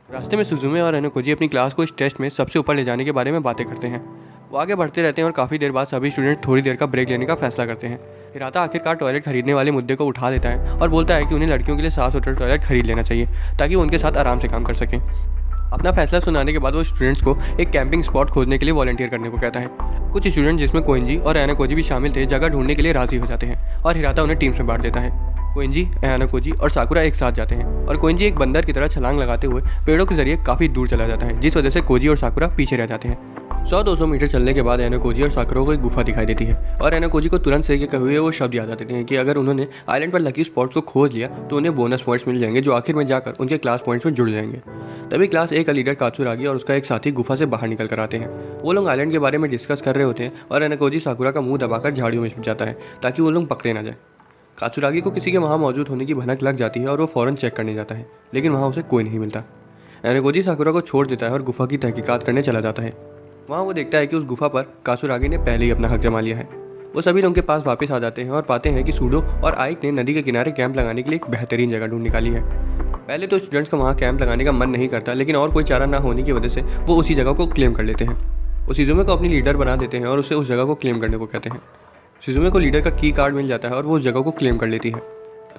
रास्ते में सुजुमे और एनोकोजी अपनी क्लास को इस टेस्ट में सबसे ऊपर ले जाने के बारे में बातें करते हैं। वो आगे बढ़ते रहते हैं और काफ़ी देर बाद सभी स्टूडेंट थोड़ी देर का ब्रेक लेने का फैसला करते हैं। हिराता आखिरकार टॉयलेट खरीदने वाले मुद्दे को उठा देता है और बोलता है कि उन्हें लड़कियों के लिए साफ़ सुथरा टॉयलेट खरीद लेना चाहिए ताकि वो उनके साथ आराम से काम कर सकें। अपना फैसला सुनाने के बाद वो स्टूडेंट्स को एक कैंपिंग स्पॉट खोजने के लिए वॉलंटियर करने को कहता है। कुछ स्टूडेंट जिसमें कोएंजी और एनोकोजी भी शामिल थे जगह ढूंढने के लिए राजी हो जाते हैं और हिराता उन्हें टीम्स में बांट देता है। कोएंजी, एनोकोजी और साकुरा एक साथ जाते हैं और कोएंजी एक बंदर की तरह छलांग लगाते हुए पेड़ों के जरिए काफ़ी दूर चला जाता है, जिस वजह से कोजी और साकुरा पीछे रह जाते हैं। 100-200 मीटर चलने के बाद एनोकोजी और साकुरा को एक गुफा दिखाई देती है और एनोकोजी को तुरंत से कहे हुए वो शब्द याद आ देते हैं कि अगर उन्होंने आइलैंड पर लकी स्पॉट्स को खोज लिया तो उन्हें बोनस पॉइंट्स मिल जाएंगे जो आखिर में जाकर उनके क्लास पॉइंट्स में जुड़ जाएंगे। तभी क्लास ए का लीडर कात्सुरागी और उसका एक साथी गुफा से बाहर निकल कर आते हैं। वो लोग आइलैंड के बारे में डिस्कस कर रहे होते हैं और एनोकोजी साकुरा का मुंह दबाकर झाड़ियों में छिप जाता है ताकि वो लोग पकड़े ना जाए। कात्सुरागी को किसी के वहाँ मौजूद होने की भनक लग जाती है और वो फ़ौरन चेक करने जाता है, लेकिन वहाँ उसे कोई नहीं मिलता। एनोकोजी साकुरा को छोड़ देता है और गुफा की तहकीकात करने चला जाता है। वहाँ वो देखता है कि उस गुफा पर कात्सुरागी ने पहले ही अपना हक जमा लिया है। वो सभी लोगों के पास वापस आ जाते हैं और पाते हैं कि सूडो और आइक ने नदी के किनारे कैंप लगाने के लिए एक बेहतरीन जगह ढूंढ निकाली है। पहले तो स्टूडेंट्स का वहाँ कैंप लगाने का मन नहीं करता, लेकिन और कोई चारा ना होने की वजह से वो उसी जगह को क्लेम कर लेते हैं। वो सिजुमे को अपनी लीडर बना देते हैं और उसे उस जगह को क्लेम करने को कहते हैं। सिजुमे को लीडर का की कार्ड मिल जाता है और वो उस जगह को क्लेम कर लेती है।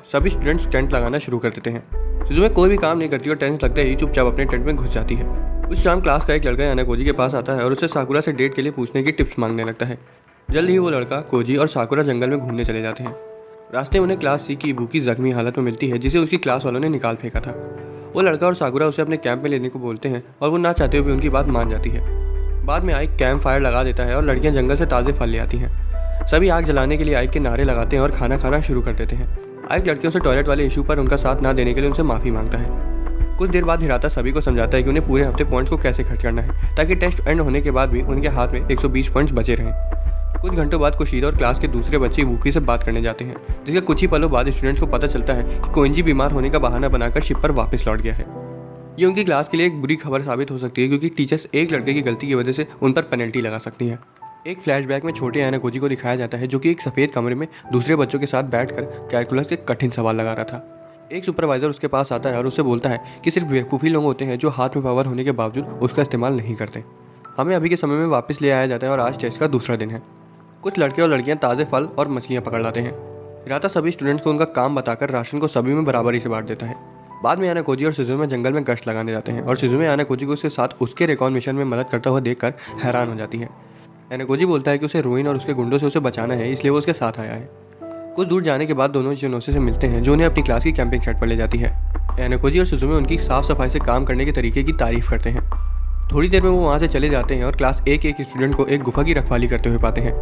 सभी स्टूडेंट्स टेंट लगाना शुरू कर देते हैं। सिजुमे कोई भी काम नहीं करती और टेंट लगते ही चुपचाप अपने टेंट में घुस जाती है। उस शाम क्लास का एक लड़का एनोकोजी के पास आता है और उससे साकुरा से डेट के लिए पूछने की टिप्स मांगने लगता है। जल्द ही वो लड़का, कोजी और साकुरा जंगल में घूमने चले जाते हैं। रास्ते में उन्हें क्लास सी की इबुकी जख्मी हालत में मिलती है जिसे उसकी क्लास वालों ने निकाल फेंका था। वो लड़का और साकुरा उसे अपने कैंप में लेने को बोलते हैं और वो ना चाहते हुए उनकी बात मान जाती है। बाद में आइक कैंप फायर लगा देता है और लड़कियां जंगल से ताज़े फल ले आती हैं। सभी आग जलाने के लिए आइक के नारे लगाते हैं और खाना खाना शुरू कर देते हैं। आइक लड़कियों से टॉयलेट वाले इशू पर उनका साथ ना देने के लिए उनसे माफ़ी मांगता है। कुछ देर बाद हिराता सभी को समझाता है कि उन्हें पूरे हफ्ते पॉइंट्स को कैसे खर्च करना है ताकि टेस्ट एंड होने के बाद भी उनके हाथ में 120 पॉइंट्स बचे रहें। कुछ घंटों बाद कुशीदा और क्लास के दूसरे बच्चे वूकी से बात करने जाते हैं, जिसके कुछ ही पलों बाद स्टूडेंट्स को पता चलता है कि कोएंजी बीमार होने का बहाना बनाकर शिप पर वापस लौट गया है। ये उनकी क्लास के लिए एक बुरी खबर साबित हो सकती है, क्योंकि टीचर्स एक लड़के की गलती की वजह से उन पर पेनल्टी लगा सकती हैं। एक फ्लैशबैक में छोटे यानाकोजी को दिखाया जाता है, जो कि एक सफ़ेद कमरे में दूसरे बच्चों के साथ बैठकर कैलकुलस के कठिन सवाल लगा रहा था। एक सुपरवाइजर उसके पास आता है और उससे बोलता है कि सिर्फ बेवकूफ़ी लोग होते हैं जो हाथ में पावर होने के बावजूद उसका इस्तेमाल नहीं करते। हमें अभी के समय में वापस ले आया जाता है और आज टेस्ट का दूसरा दिन है। कुछ लड़के और लड़कियां ताज़े फल और मछलियां पकड़ लाते हैं। हिराता सभी स्टूडेंट्स को उनका काम बताकर राशन को सभी में बराबरी से बांट देता है। बाद में यानाकोजी और सुजुमे जंगल में गश्त लगाने जाते हैं और सुजुमे यानाकोजी को उसके साथ उसके रिकॉन मिशन में मदद करता हुआ देखकर हैरान हो जाती है। यानाकोजी बोलता है कि उसे रोइन और उसके गुंडों से उसे बचाना है, इसलिए वो उसके साथ आया है। कुछ दूर जाने के बाद दोनों चिनोसे से मिलते हैं, जो उन्हें अपनी क्लास की कैंपिंग साइट पर ले जाती है। यानाकोजी और सुजुमे उनकी साफ सफाई से काम करने के तरीके की तारीफ करते हैं। थोड़ी देर में वो वहाँ से चले जाते हैं और क्लास ए के एक स्टूडेंट को एक गुफा की रखवाली करते हुए पाते हैं।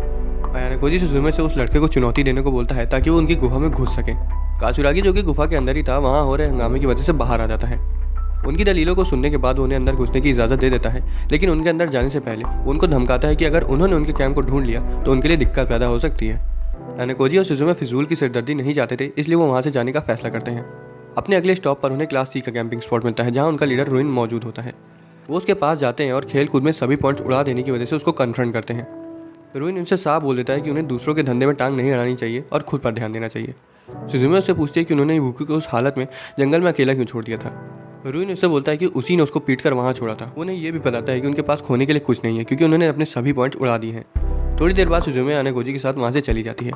यानाकोजी सुजुमे से उस लड़के को चुनौती देने को बोलता है ताकि वो उनकी गुफा में घुस सके। काचुरागी, जो कि गुफा के अंदर ही था, वहाँ हो रहे हंगामे की वजह से बाहर आ जाता है। उनकी दलीलों को सुनने के बाद उन्हें अंदर घुसने की इजाज़त दे देता है, लेकिन उनके अंदर जाने से पहले उनको धमकाता है कि अगर उन्होंने उनके कैंप को ढूंढ लिया तो उनके लिए दिक्कत पैदा हो सकती है। यानाकोजी और सुजुमे फिजूल की सिरदर्दी नहीं चाहते थे, इसलिए वो वहाँ से जाने का फैसला करते हैं। अपने अगले स्टॉप पर उन्हें क्लास सी का कैंपिंग स्पॉट मिलता है, जहाँ उनका लीडर रोइन मौजूद होता है। वो उसके पास जाते हैं और खेल कूद में सभी पॉइंट्स उड़ा देने की वजह से उसको कन्फ्रंट करते हैं। रोइन उनसे साफ बोल देता है कि उन्हें दूसरों के धंधे में टांग नहीं अड़ानी चाहिए और खुद पर ध्यान देना चाहिए। सुजुमे उससे पूछती है कि उन्होंने वूकी को उस हालत में जंगल में अकेला क्यों छोड़ दिया था। रोइन उससे बोलता है कि उसी ने उसको पीट कर वहाँ छोड़ा था। उन्हें यह भी बताता है कि उनके पास खोने के लिए कुछ नहीं है, क्योंकि उन्होंने अपने सभी पॉइंट्स उड़ा दिए हैं। थोड़ी देर बाद सुजुमे यानाकोजी के साथ वहाँ से चली जाती है।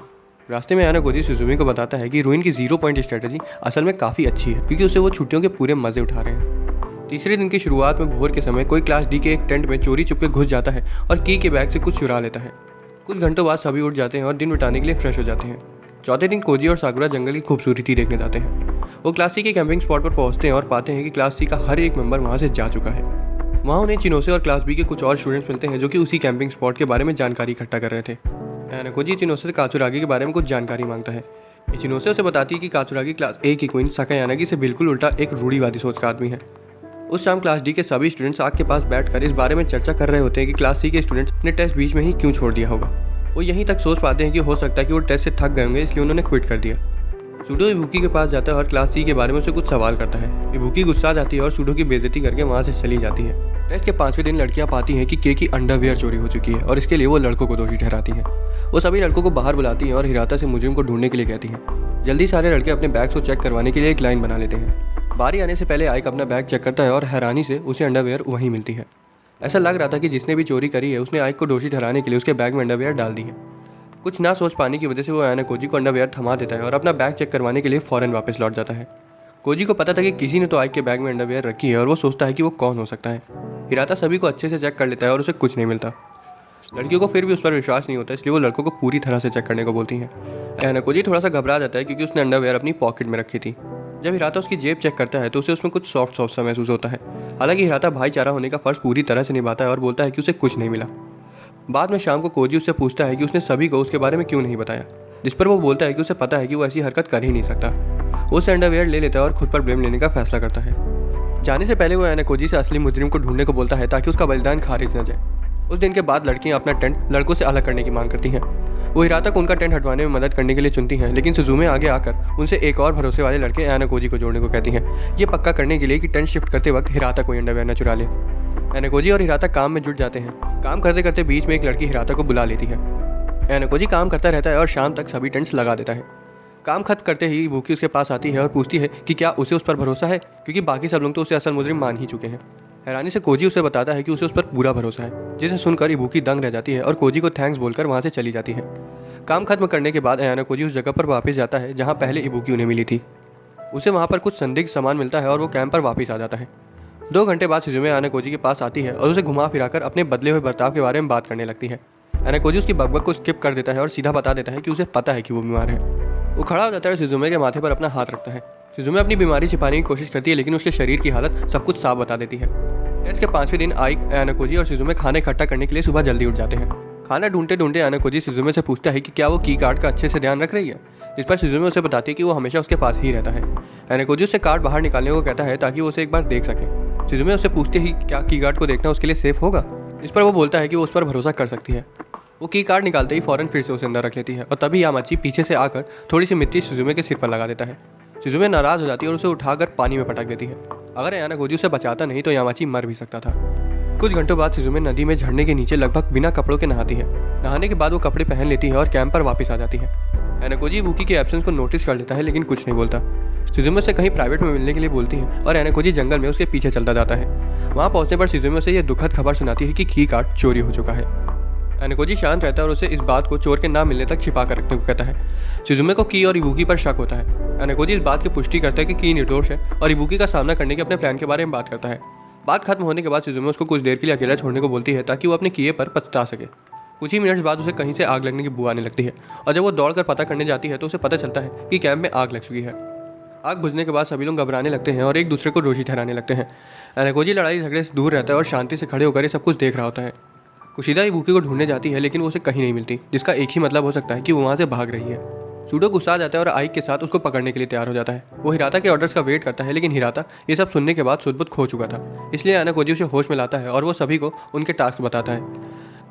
रास्ते में यानाकोजी सुजुमे को बताता है कि रोइन की 0 पॉइंट स्ट्रेटजी असल में काफ़ी अच्छी है, क्योंकि उससे वो छुट्टियों के पूरे मजे उठा रहे हैं। तीसरे दिन की शुरुआत में भोर के समय कोई क्लास डी के एक टेंट में चोरी चुपके घुस जाता है और की के बैग से कुछ चुरा लेता है। कुछ घंटों बाद सभी उठ जाते हैं और दिन बिताने के लिए फ्रेश हो जाते हैं। चौथे दिन कोजी और साकुरा जंगल की खूबसूरती देखने जाते हैं। वो क्लास सी के कैंपिंग स्पॉट पर पहुंचते हैं और पाते हैं कि क्लास सी का हर एक मेंबर वहां से जा चुका है। वहां उन्हें चिनोसे और क्लास बी के कुछ और स्टूडेंट्स मिलते हैं, जो कि उसी कैंपिंग स्पॉट के बारे में जानकारी इकट्ठा कर रहे थे। यानाकोजी चिनोसे से काचुरागी के बारे में कुछ जानकारी मांगता है। चिनोसे उसे बताती है कि काचुरागी क्लास ए की क्वीन साकायानागी से बिल्कुल उल्टा एक रूढ़िवादी सोच का आदमी है। उस शाम क्लास डी के सभी स्टूडेंट्स आग के पास बैठकर इस बारे में चर्चा कर रहे होते हैं कि क्लास सी के स्टूडेंट्स ने टेस्ट बीच में ही क्यों छोड़ दिया होगा। वो यहीं तक सोच पाते हैं कि हो सकता है कि वो टेस्ट से थक गए होंगे, इसलिए उन्होंने क्विट कर दिया। सूडो इबुकी के पास जाता है और क्लास सी के बारे में उसे कुछ सवाल करता है। इबुकी गुस्सा आ जाती है और सूडो की बेइज्जती करके वहाँ से चली जाती है। टेस्ट के 5वें दिन लड़कियां पाती हैं कि के की अंडरवियर चोरी हो चुकी है और इसके लिए वो लड़कों को दोषी ठहराती हैं। वो सभी लड़कों को बाहर बुलाती हैं और हिराता से मुजरिम को ढूंढने के लिए कहती हैं। जल्दी सारे लड़के अपने बैग्स को चेक करवाने के लिए एक लाइन बना लेते हैं। बारी आने से पहले आइक अपना बैग चेक करता है और हैरानी से उसे अंडरवियर वहीं मिलती है। ऐसा लग रहा था कि जिसने भी चोरी करी है उसने आइक को दोषी ठहराने के लिए उसके बैग में अंडरवियर डाल दी है। कुछ ना सोच पाने की वजह से वो यानाकोजी को अंडरवियर थमा देता है और अपना बैग चेक करवाने के लिए फ़ौरन वापस लौट जाता है। कोजी को पता था कि किसी ने तो आइक के बैग में अंडरवियर रखी है और वो सोचता है कि वो कौन हो सकता है। हिराता सभी को अच्छे से चेक कर लेता है और उसे कुछ नहीं मिलता। लड़कियों को फिर भी उस पर विश्वास नहीं होता, इसलिए वो लड़कों को पूरी तरह से चेक करने को बोलती हैं। यानाकोजी थोड़ा सा घबरा जाता है, क्योंकि उसने अंडरवियर अपनी पॉकेट में रखी थी। जब हिराता उसकी जेब चेक करता है तो उसे उसमें कुछ सॉफ्ट सा महसूस होता है। हालांकि हिराता भाईचारा होने का फ़र्ज पूरी तरह से निभाता है और बोलता है कि उसे कुछ नहीं मिला। बाद में शाम को कोजी उससे पूछता है कि उसने सभी को उसके बारे में क्यों नहीं बताया, जिस पर वो बोलता है कि उसे पता है कि वो ऐसी हरकत कर ही नहीं सकता। वो उसे अंडरवियर ले लेता है और खुद पर ब्लेम लेने का फैसला करता है। जाने से पहले वो यानाकोजी से असली मुजरिम को ढूंढने को बोलता है ताकि उसका बलिदान खारिज न जाए। उस दिन के बाद लड़कियां अपना टेंट लड़कों से अलग करने की मांग करती हैं। वो हिराता को उनका टेंट हटवाने में मदद करने के लिए चुनती हैं, लेकिन सुजुमे आगे आकर उनसे एक और भरोसे वाले लड़के यानाकोजी को जोड़ने को कहती हैं। ये पक्का करने के लिए कि टेंट शिफ्ट करते वक्त हिराता कोई अंडरवियर न चुरा ले। यानाकोजी और हिराता काम में जुट जाते हैं। काम करते करते बीच में एक लड़की हिराता को बुला लेती है। यानाकोजी काम करता रहता है और शाम तक सभी टेंट्स लगा देता है। काम खत्म करते ही वूकी उसके पास आती है और पूछती है कि क्या उसे उस पर भरोसा है, क्योंकि बाकी सब लोग तो उसे असल मुजरिम मान ही चुके हैं। हैरानी से कोजी उसे बताता है कि उसे उस पर पूरा भरोसा है, जिसे सुनकर इबुकी दंग रह जाती है और कोजी को थैंक्स बोलकर वहाँ से चली जाती है। काम खत्म करने के बाद यानाकोजी उस जगह पर वापस जाता है जहाँ पहले इबुकी उन्हें मिली थी। उसे वहाँ पर कुछ संदिग्ध सामान मिलता है और वो कैंप पर वापस आ जाता है। 2 घंटे बाद सुजुमे यानाकोजी के पास आती है और उसे घुमा फिराकर अपने बदले हुए बर्ताव के बारे में बात करने लगती है। यानाकोजी उसकी बकबक को स्किप कर देता है और सीधा बता देता है कि उसे पता है कि वो बीमार है। वो खड़ा हो जाता है और सुजुमे के माथे पर अपना हाथ रखता है। सुजुमे अपनी बीमारी छिपाने की कोशिश करती है, लेकिन उसके शरीर की हालत सब कुछ साफ बता देती है। टेस्ट के 5वें दिन आइक, यानाकोजी और सुजुमे खाना इकट्ठा करने के लिए सुबह जल्दी उठ जाते हैं। खाना ढूंढते ढूंढते आनाकोजी शिजुमे से पूछता है कि क्या वो की कार्ड का अच्छे से ध्यान रख रही है, जिस पर शिजुमे उसे बताती है कि वो हमेशा उसके पास ही रहता है। आनाकोजी उससे कार्ड बाहर निकालने को कहता है ताकि वो उसे एक बार देख सके। शिजुमे उससे पूछती है कि क्या की कार्ड को देखना उसके लिए सेफ होगा, इस पर वो बोलता है कि वो उस पर भरोसा कर सकती है। वो की कार्ड निकालते ही फौरन फिर से उसे अंदर रख लेती है और तभी यामाची पीछे से आकर थोड़ी सी मिट्टी शिजुमे के सिर पर लगा देता है। शिजुमे नाराज हो जाती है और उसे उठाकर पानी में पटक देती है। अगर आनाकोजी उसे बचाता नहीं तो यामाची मर भी सकता था। कुछ घंटों बाद शिजुमे नदी में झरने के नीचे लगभग बिना कपड़ों के नहाती है। नहाने के बाद वो कपड़े पहन लेती है और कैंप पर वापस आ जाती है। आनाकोजी इबुकी के एब्सेंस को नोटिस कर लेता है लेकिन कुछ नहीं बोलता। शिजुमे उसे कहीं प्राइवेट में मिलने के लिए बोलती है और आनाकोजी जंगल में उसके पीछे चलता जाता है। वहाँ पहुँचने पर शिजुमे उसे यह दुखद खबर सुनाती है कि की कार्ड चोरी हो चुका है। आनाकोजी शांत रहता है और उसे इस बात को चोर के ना मिलने तक छिपा कर रखने को कहता है। शिजुमे को की और इबुकी पर शक होता है। आनाकोजी इस बात की पुष्टि करता है कि की निर्दोष है और इबुकी का सामना करने के अपने प्लान के बारे में बात करता है। बात खत्म होने के बाद शिजुमे उसको कुछ देर के लिए अकेला छोड़ने को बोलती है ताकि वो अपने किए पर पछता सके। कुछ ही मिनट्स बाद उसे कहीं से आग लगने की बू आने लगती है और जब वो दौड़कर पता करने जाती है तो उसे पता चलता है कि कैंप में आग लग चुकी है। आग बुझने के बाद सभी लोग घबराने लगते हैं और एक दूसरे को दोषी ठहराने लगते हैं। आनाकोजी लड़ाई झगड़े से दूर रहता है और शांति से खड़े होकर ये सब कुछ देख रहा होता है। कुशिदा इबुकी को ढूंढने जाती है लेकिन वो उसे कहीं नहीं मिलती, जिसका एक ही मतलब हो सकता है कि वो वहाँ से भाग रही है। सूडो गुस्सा आ जाता है और आइक के साथ उसको पकड़ने के लिए तैयार हो जाता है। वो हिराता के ऑर्डर्स का वेट करता है लेकिन हिराता ये सब सुनने के बाद सुध-बुध खो चुका था, इसलिए आनाकोजी उसे होश में लाता है और वो सभी को उनके टास्क बताता है।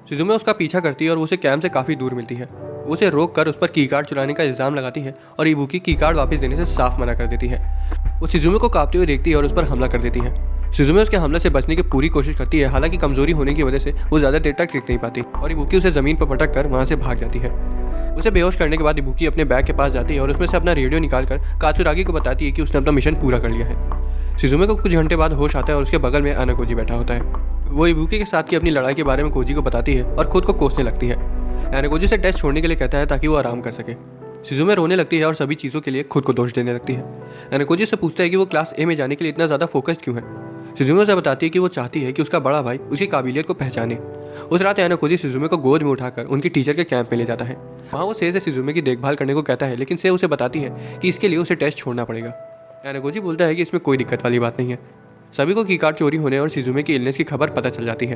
शिजुमे उसका पीछा करती है और वो उसे कैंप से काफ़ी दूर मिलती है। वो उसे रोक कर उस पर की कार्ड चुराने का इल्ज़ाम लगाती है और इबुकी की कार्ड वापस देने से साफ मना कर देती है। वो शिजुमे को कांपते हुए देखती है और उस पर हमला कर देती है। शिजुमे उसके हमले से बचने की पूरी कोशिश करती है, हालांकि कमजोरी होने की वजह से वो ज़्यादा देर तक टिक नहीं पाती और इबुकी उसे ज़मीन पर पटक कर वहाँ से भाग जाती है। उसे बेहोश करने के बाद इबुकी अपने बैग के पास जाती है और उसमें से अपना रेडियो निकालकर कात्सुरागी को बताती है कि उसने अपना मिशन पूरा कर लिया है। शिजुमे को कुछ घंटे बाद होश आता है और उसके बगल में आनाकोजी बैठा होता है। वो इबुकी के साथ की अपनी लड़ाई के बारे में कोजी को बताती है और खुद को कोसने लगती है। आनाकोजी से टेस्ट छोड़ने के लिए कहता है ताकि वो आराम कर सके। शिजुमे रोने लगती है और सभी चीज़ों के लिए खुद को दोष देने लगती है। आनाकोजी से पूछता है कि वो क्लास ए में जाने के लिए इतना ज़्यादा फोकस्ड क्यों है। शिजुमे से बताती है कि वो चाहती है कि उसका बड़ा भाई उसकी काबिलियत को पहचाने। उस रात आनाकोजी शिजुमे को गोद में उठाकर उनकी टीचर के कैंप में ले जाता है। वहाँ वो से शिजुमे की देखभाल करने को कहता है लेकिन से उसे बताती है कि इसके लिए उसे टेस्ट छोड़ना पड़ेगा। आनाकोजी बोलता है कि इसमें कोई दिक्कत वाली बात नहीं है। सभी को की कार्ड चोरी होने और शिजुमे की इलनेस की खबर पता चल जाती है।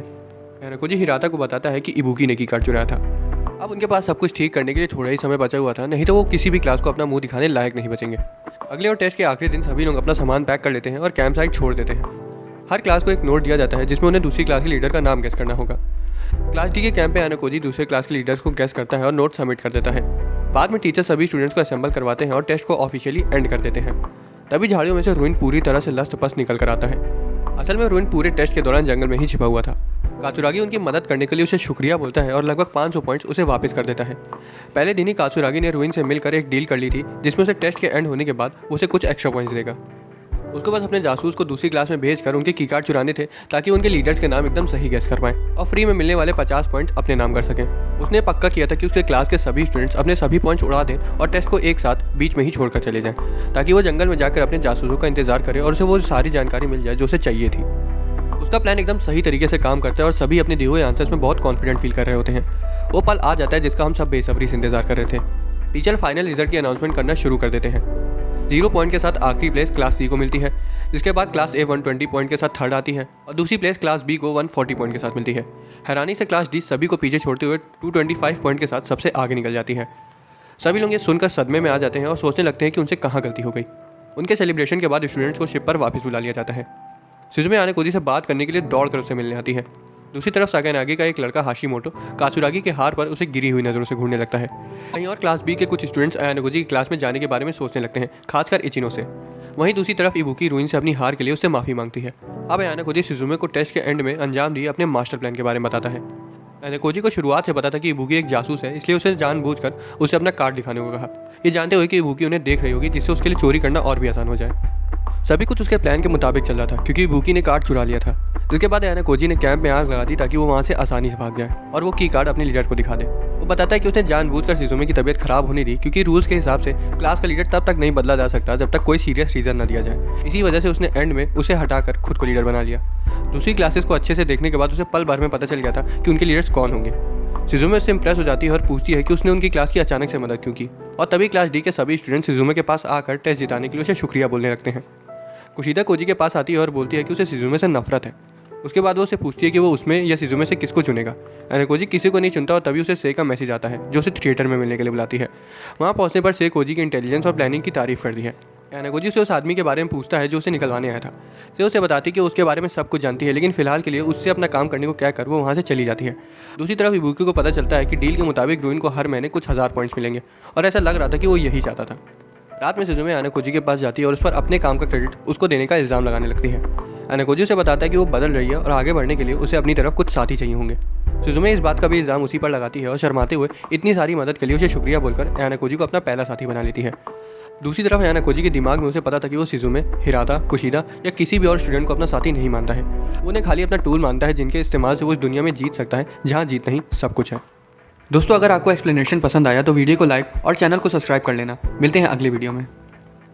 आनाकोजी हिराता को बताता है कि इबुकी ने की कार्ड चुराया था। अब उनके पास सब कुछ ठीक करने के लिए थोड़ा ही समय बचा हुआ था, नहीं तो वो किसी भी क्लास को अपना मुंह दिखाने लायक नहीं बचेंगे। अगले और टेस्ट के आखिरी दिन सभी लोग अपना सामान पैक कर लेते हैं और कैंप साइट छोड़ देते हैं। हर क्लास को एक नोट दिया जाता है जिसमें उन्हें दूसरी क्लास के लीडर का नाम गेस करना होगा। क्लास डी के कैंप पे आनाकोजी दूसरे क्लास के लीडर्स को गेस करता है और नोट सबमिट कर देता है। बाद में टीचर सभी स्टूडेंट्स को असेंबल करवाते हैं और टेस्ट को ऑफिशियली एंड कर देते हैं। तभी झाड़ियों में से रुइन पूरी तरह से लस्त पस्त निकल कर आता है। असल में रुइन पूरे टेस्ट के दौरान जंगल में ही छिपा हुआ था। कात्सुरागी उनकी मदद करने के लिए उसे शुक्रिया बोलता है और लगभग 500 पॉइंट्स उसे वापस कर देता है। पहले दिन ही कात्सुरागी ने रुइन से मिलकर एक डील कर ली थी जिसमें उसे टेस्ट के एंड होने के बाद उसे कुछ एक्स्ट्रा पॉइंट्स देगा। उसको बस अपने जासूस को दूसरी क्लास में भेजकर उनके की कार्ड चुराने थे ताकि उनके लीडर्स के नाम एकदम सही गेस कर पाएं और फ्री में मिलने वाले 50 पॉइंट अपने नाम कर सकें। उसने पक्का किया था कि उसके क्लास के सभी स्टूडेंट्स अपने सभी पॉइंट्स उड़ा दें और टेस्ट को एक साथ बीच में ही छोड़कर चले जाएं ताकि वो जंगल में जाकर अपने जासूसों का इंतजार करे और उसे वो सारी जानकारी मिल जाए जो उसे चाहिए थी। उसका प्लान एकदम सही तरीके से काम करता है और सभी अपने दिए हुए आंसर्स में बहुत कॉन्फिडेंट फील कर रहे होते हैं। वो पल आ जाता है जिसका हम सब बेसब्री से इंतजार कर रहे थे। टीचर फाइनल रिजल्ट की अनाउंसमेंट करना शुरू कर देते हैं। 0 पॉइंट के साथ आखिरी प्लेस क्लास सी को मिलती है, जिसके बाद क्लास ए 120 पॉइंट के साथ थर्ड आती है और दूसरी प्लेस क्लास बी को 140 पॉइंट के साथ मिलती है। हैरानी से क्लास डी सभी को पीछे छोड़ते हुए 225 पॉइंट के साथ सबसे आगे निकल जाती है। सभी लोग ये सुनकर सदमे में आ जाते हैं और सोचने लगते हैं कि उनसे कहाँ गलती हो गई। उनके सेलिब्रेशन के बाद स्टूडेंट्स को शिप पर वापस बुला लिया जाता है। शिजुमे आनाकोजी से बात करने के लिए दौड़कर उससे मिलने आती है। दूसरी तरफ साकानागी का एक लड़का हाशिमोटो कात्सुरागी के हार पर उसे गिरी हुई नज़रों से घूरने लगता है। कहीं और क्लास बी के कुछ स्टूडेंट्स आनाकोजी की क्लास में जाने के बारे में सोचने लगते हैं, खासकर इचिनो से। वहीं दूसरी तरफ इबुकी रुइन से अपनी हार के लिए उससे माफ़ी मांगती है। अब आनाकोजी शिजुमे को टेस्ट के एंड में अंजाम दिए अपने मास्टर प्लान के बारे में बताता है। आनाकोजी को शुरुआत से पता था कि इबुकी एक जासूस है, इसलिए उसे जानबूझकर उसे अपना कार्ड दिखाने को कहा, ये जानते हुए कि इबुकी उन्हें देख रही होगी जिससे उसके लिए चोरी करना और भी आसान हो जाए। सभी कुछ उसके प्लान के मुताबिक चल रहा था क्योंकि इबुकी ने कार्ड चुरा लिया था, जिसके बाद आनाकोजी ने कैंप में आग लगा दी ताकि वो वहाँ से आसानी से भाग जाए और वो की कार्ड अपने लीडर को दिखा दे। वो बताता है कि उसने जानबूझकर शिजुमे की तबीयत खराब होने दी क्योंकि रूल्स के हिसाब से क्लास का लीडर तब तक नहीं बदला जा सकता जब तक कोई सीरियस रीज़न न दिया जाए। इसी वजह से उसने एंड में उसे हटाकर खुद को लीडर बना लिया। दूसरी क्लासेस को अच्छे से देखने के बाद उसे पल भर में पता चल गया था कि उनके लीडर्स कौन होंगे। शिजुमे उससे इंप्रेस हो जाती है और पूछती है कि उसने उनकी क्लास की अचानक से मदद क्यों की, और तभी क्लास डी के सभी स्टूडेंट शिजुमे के पास आकर टेस्ट जिताने के लिए उसे शुक्रिया बोलने लगते हैं। कुशिदा कोजी के पास आती है और बोलती है कि उसे शिजुमे से नफरत है। उसके बाद वो उसे पूछती है कि वो उसमें या सिजुमे से किसको चुनेगा। यानाकोजी किसी को नहीं चुनता और तभी उसे से का मैसेज आता है जो उसे थिएटर में मिलने के लिए बुलाती है। वहाँ पहुँचने पर से कोजी के इंटेलिजेंस और प्लानिंग की तारीफ करती है। यानाकोजी उसे उस आदमी के बारे में पूछता है जो उसे निकलवाने आया था। से उसे बताती कि उसके बारे में सब कुछ जानती है, लेकिन फिलहाल के लिए उससे अपना काम करने को कहकर वो वहाँ से चली जाती है। दूसरी तरफ इबुकी को पता चलता है कि डील के मुताबिक रूइन को हर महीने कुछ 1000 पॉइंट्स मिलेंगे और ऐसा लग रहा था कि वो यही चाहता था। रात में सिजुमे यानाकोजी के पास जाती है और उस पर अपने काम का क्रेडिट उसको देने का इल्ज़ाम लगाने लगती है। यानाकोजी उसे बताता है कि वो बदल रही है और आगे बढ़ने के लिए उसे अपनी तरफ कुछ साथी चाहिए होंगे। सिजुमे इस बात का भी इल्ज़ाम उसी पर लगाती है और शर्माते हुए इतनी सारी मदद के लिए उसे शुक्रिया बोलकर यानाकोजी को अपना पहला साथी बना लेती है। दूसरी तरफ यानाकोजी के दिमाग में उसे पता था कि वो सिजुमे, हिराता, कुशिदा या किसी भी और स्टूडेंट को अपना साथी नहीं मानता है। वो उन्हें खाली अपना टूल मानता है जिनके इस्तेमाल से वो इस दुनिया में जीत सकता है जहाँ जीत नहीं सब कुछ है। दोस्तों, अगर आपको एक्सप्लेनेशन पसंद आया तो वीडियो को लाइक और चैनल को सब्सक्राइब कर लेना। मिलते हैं अगले वीडियो में।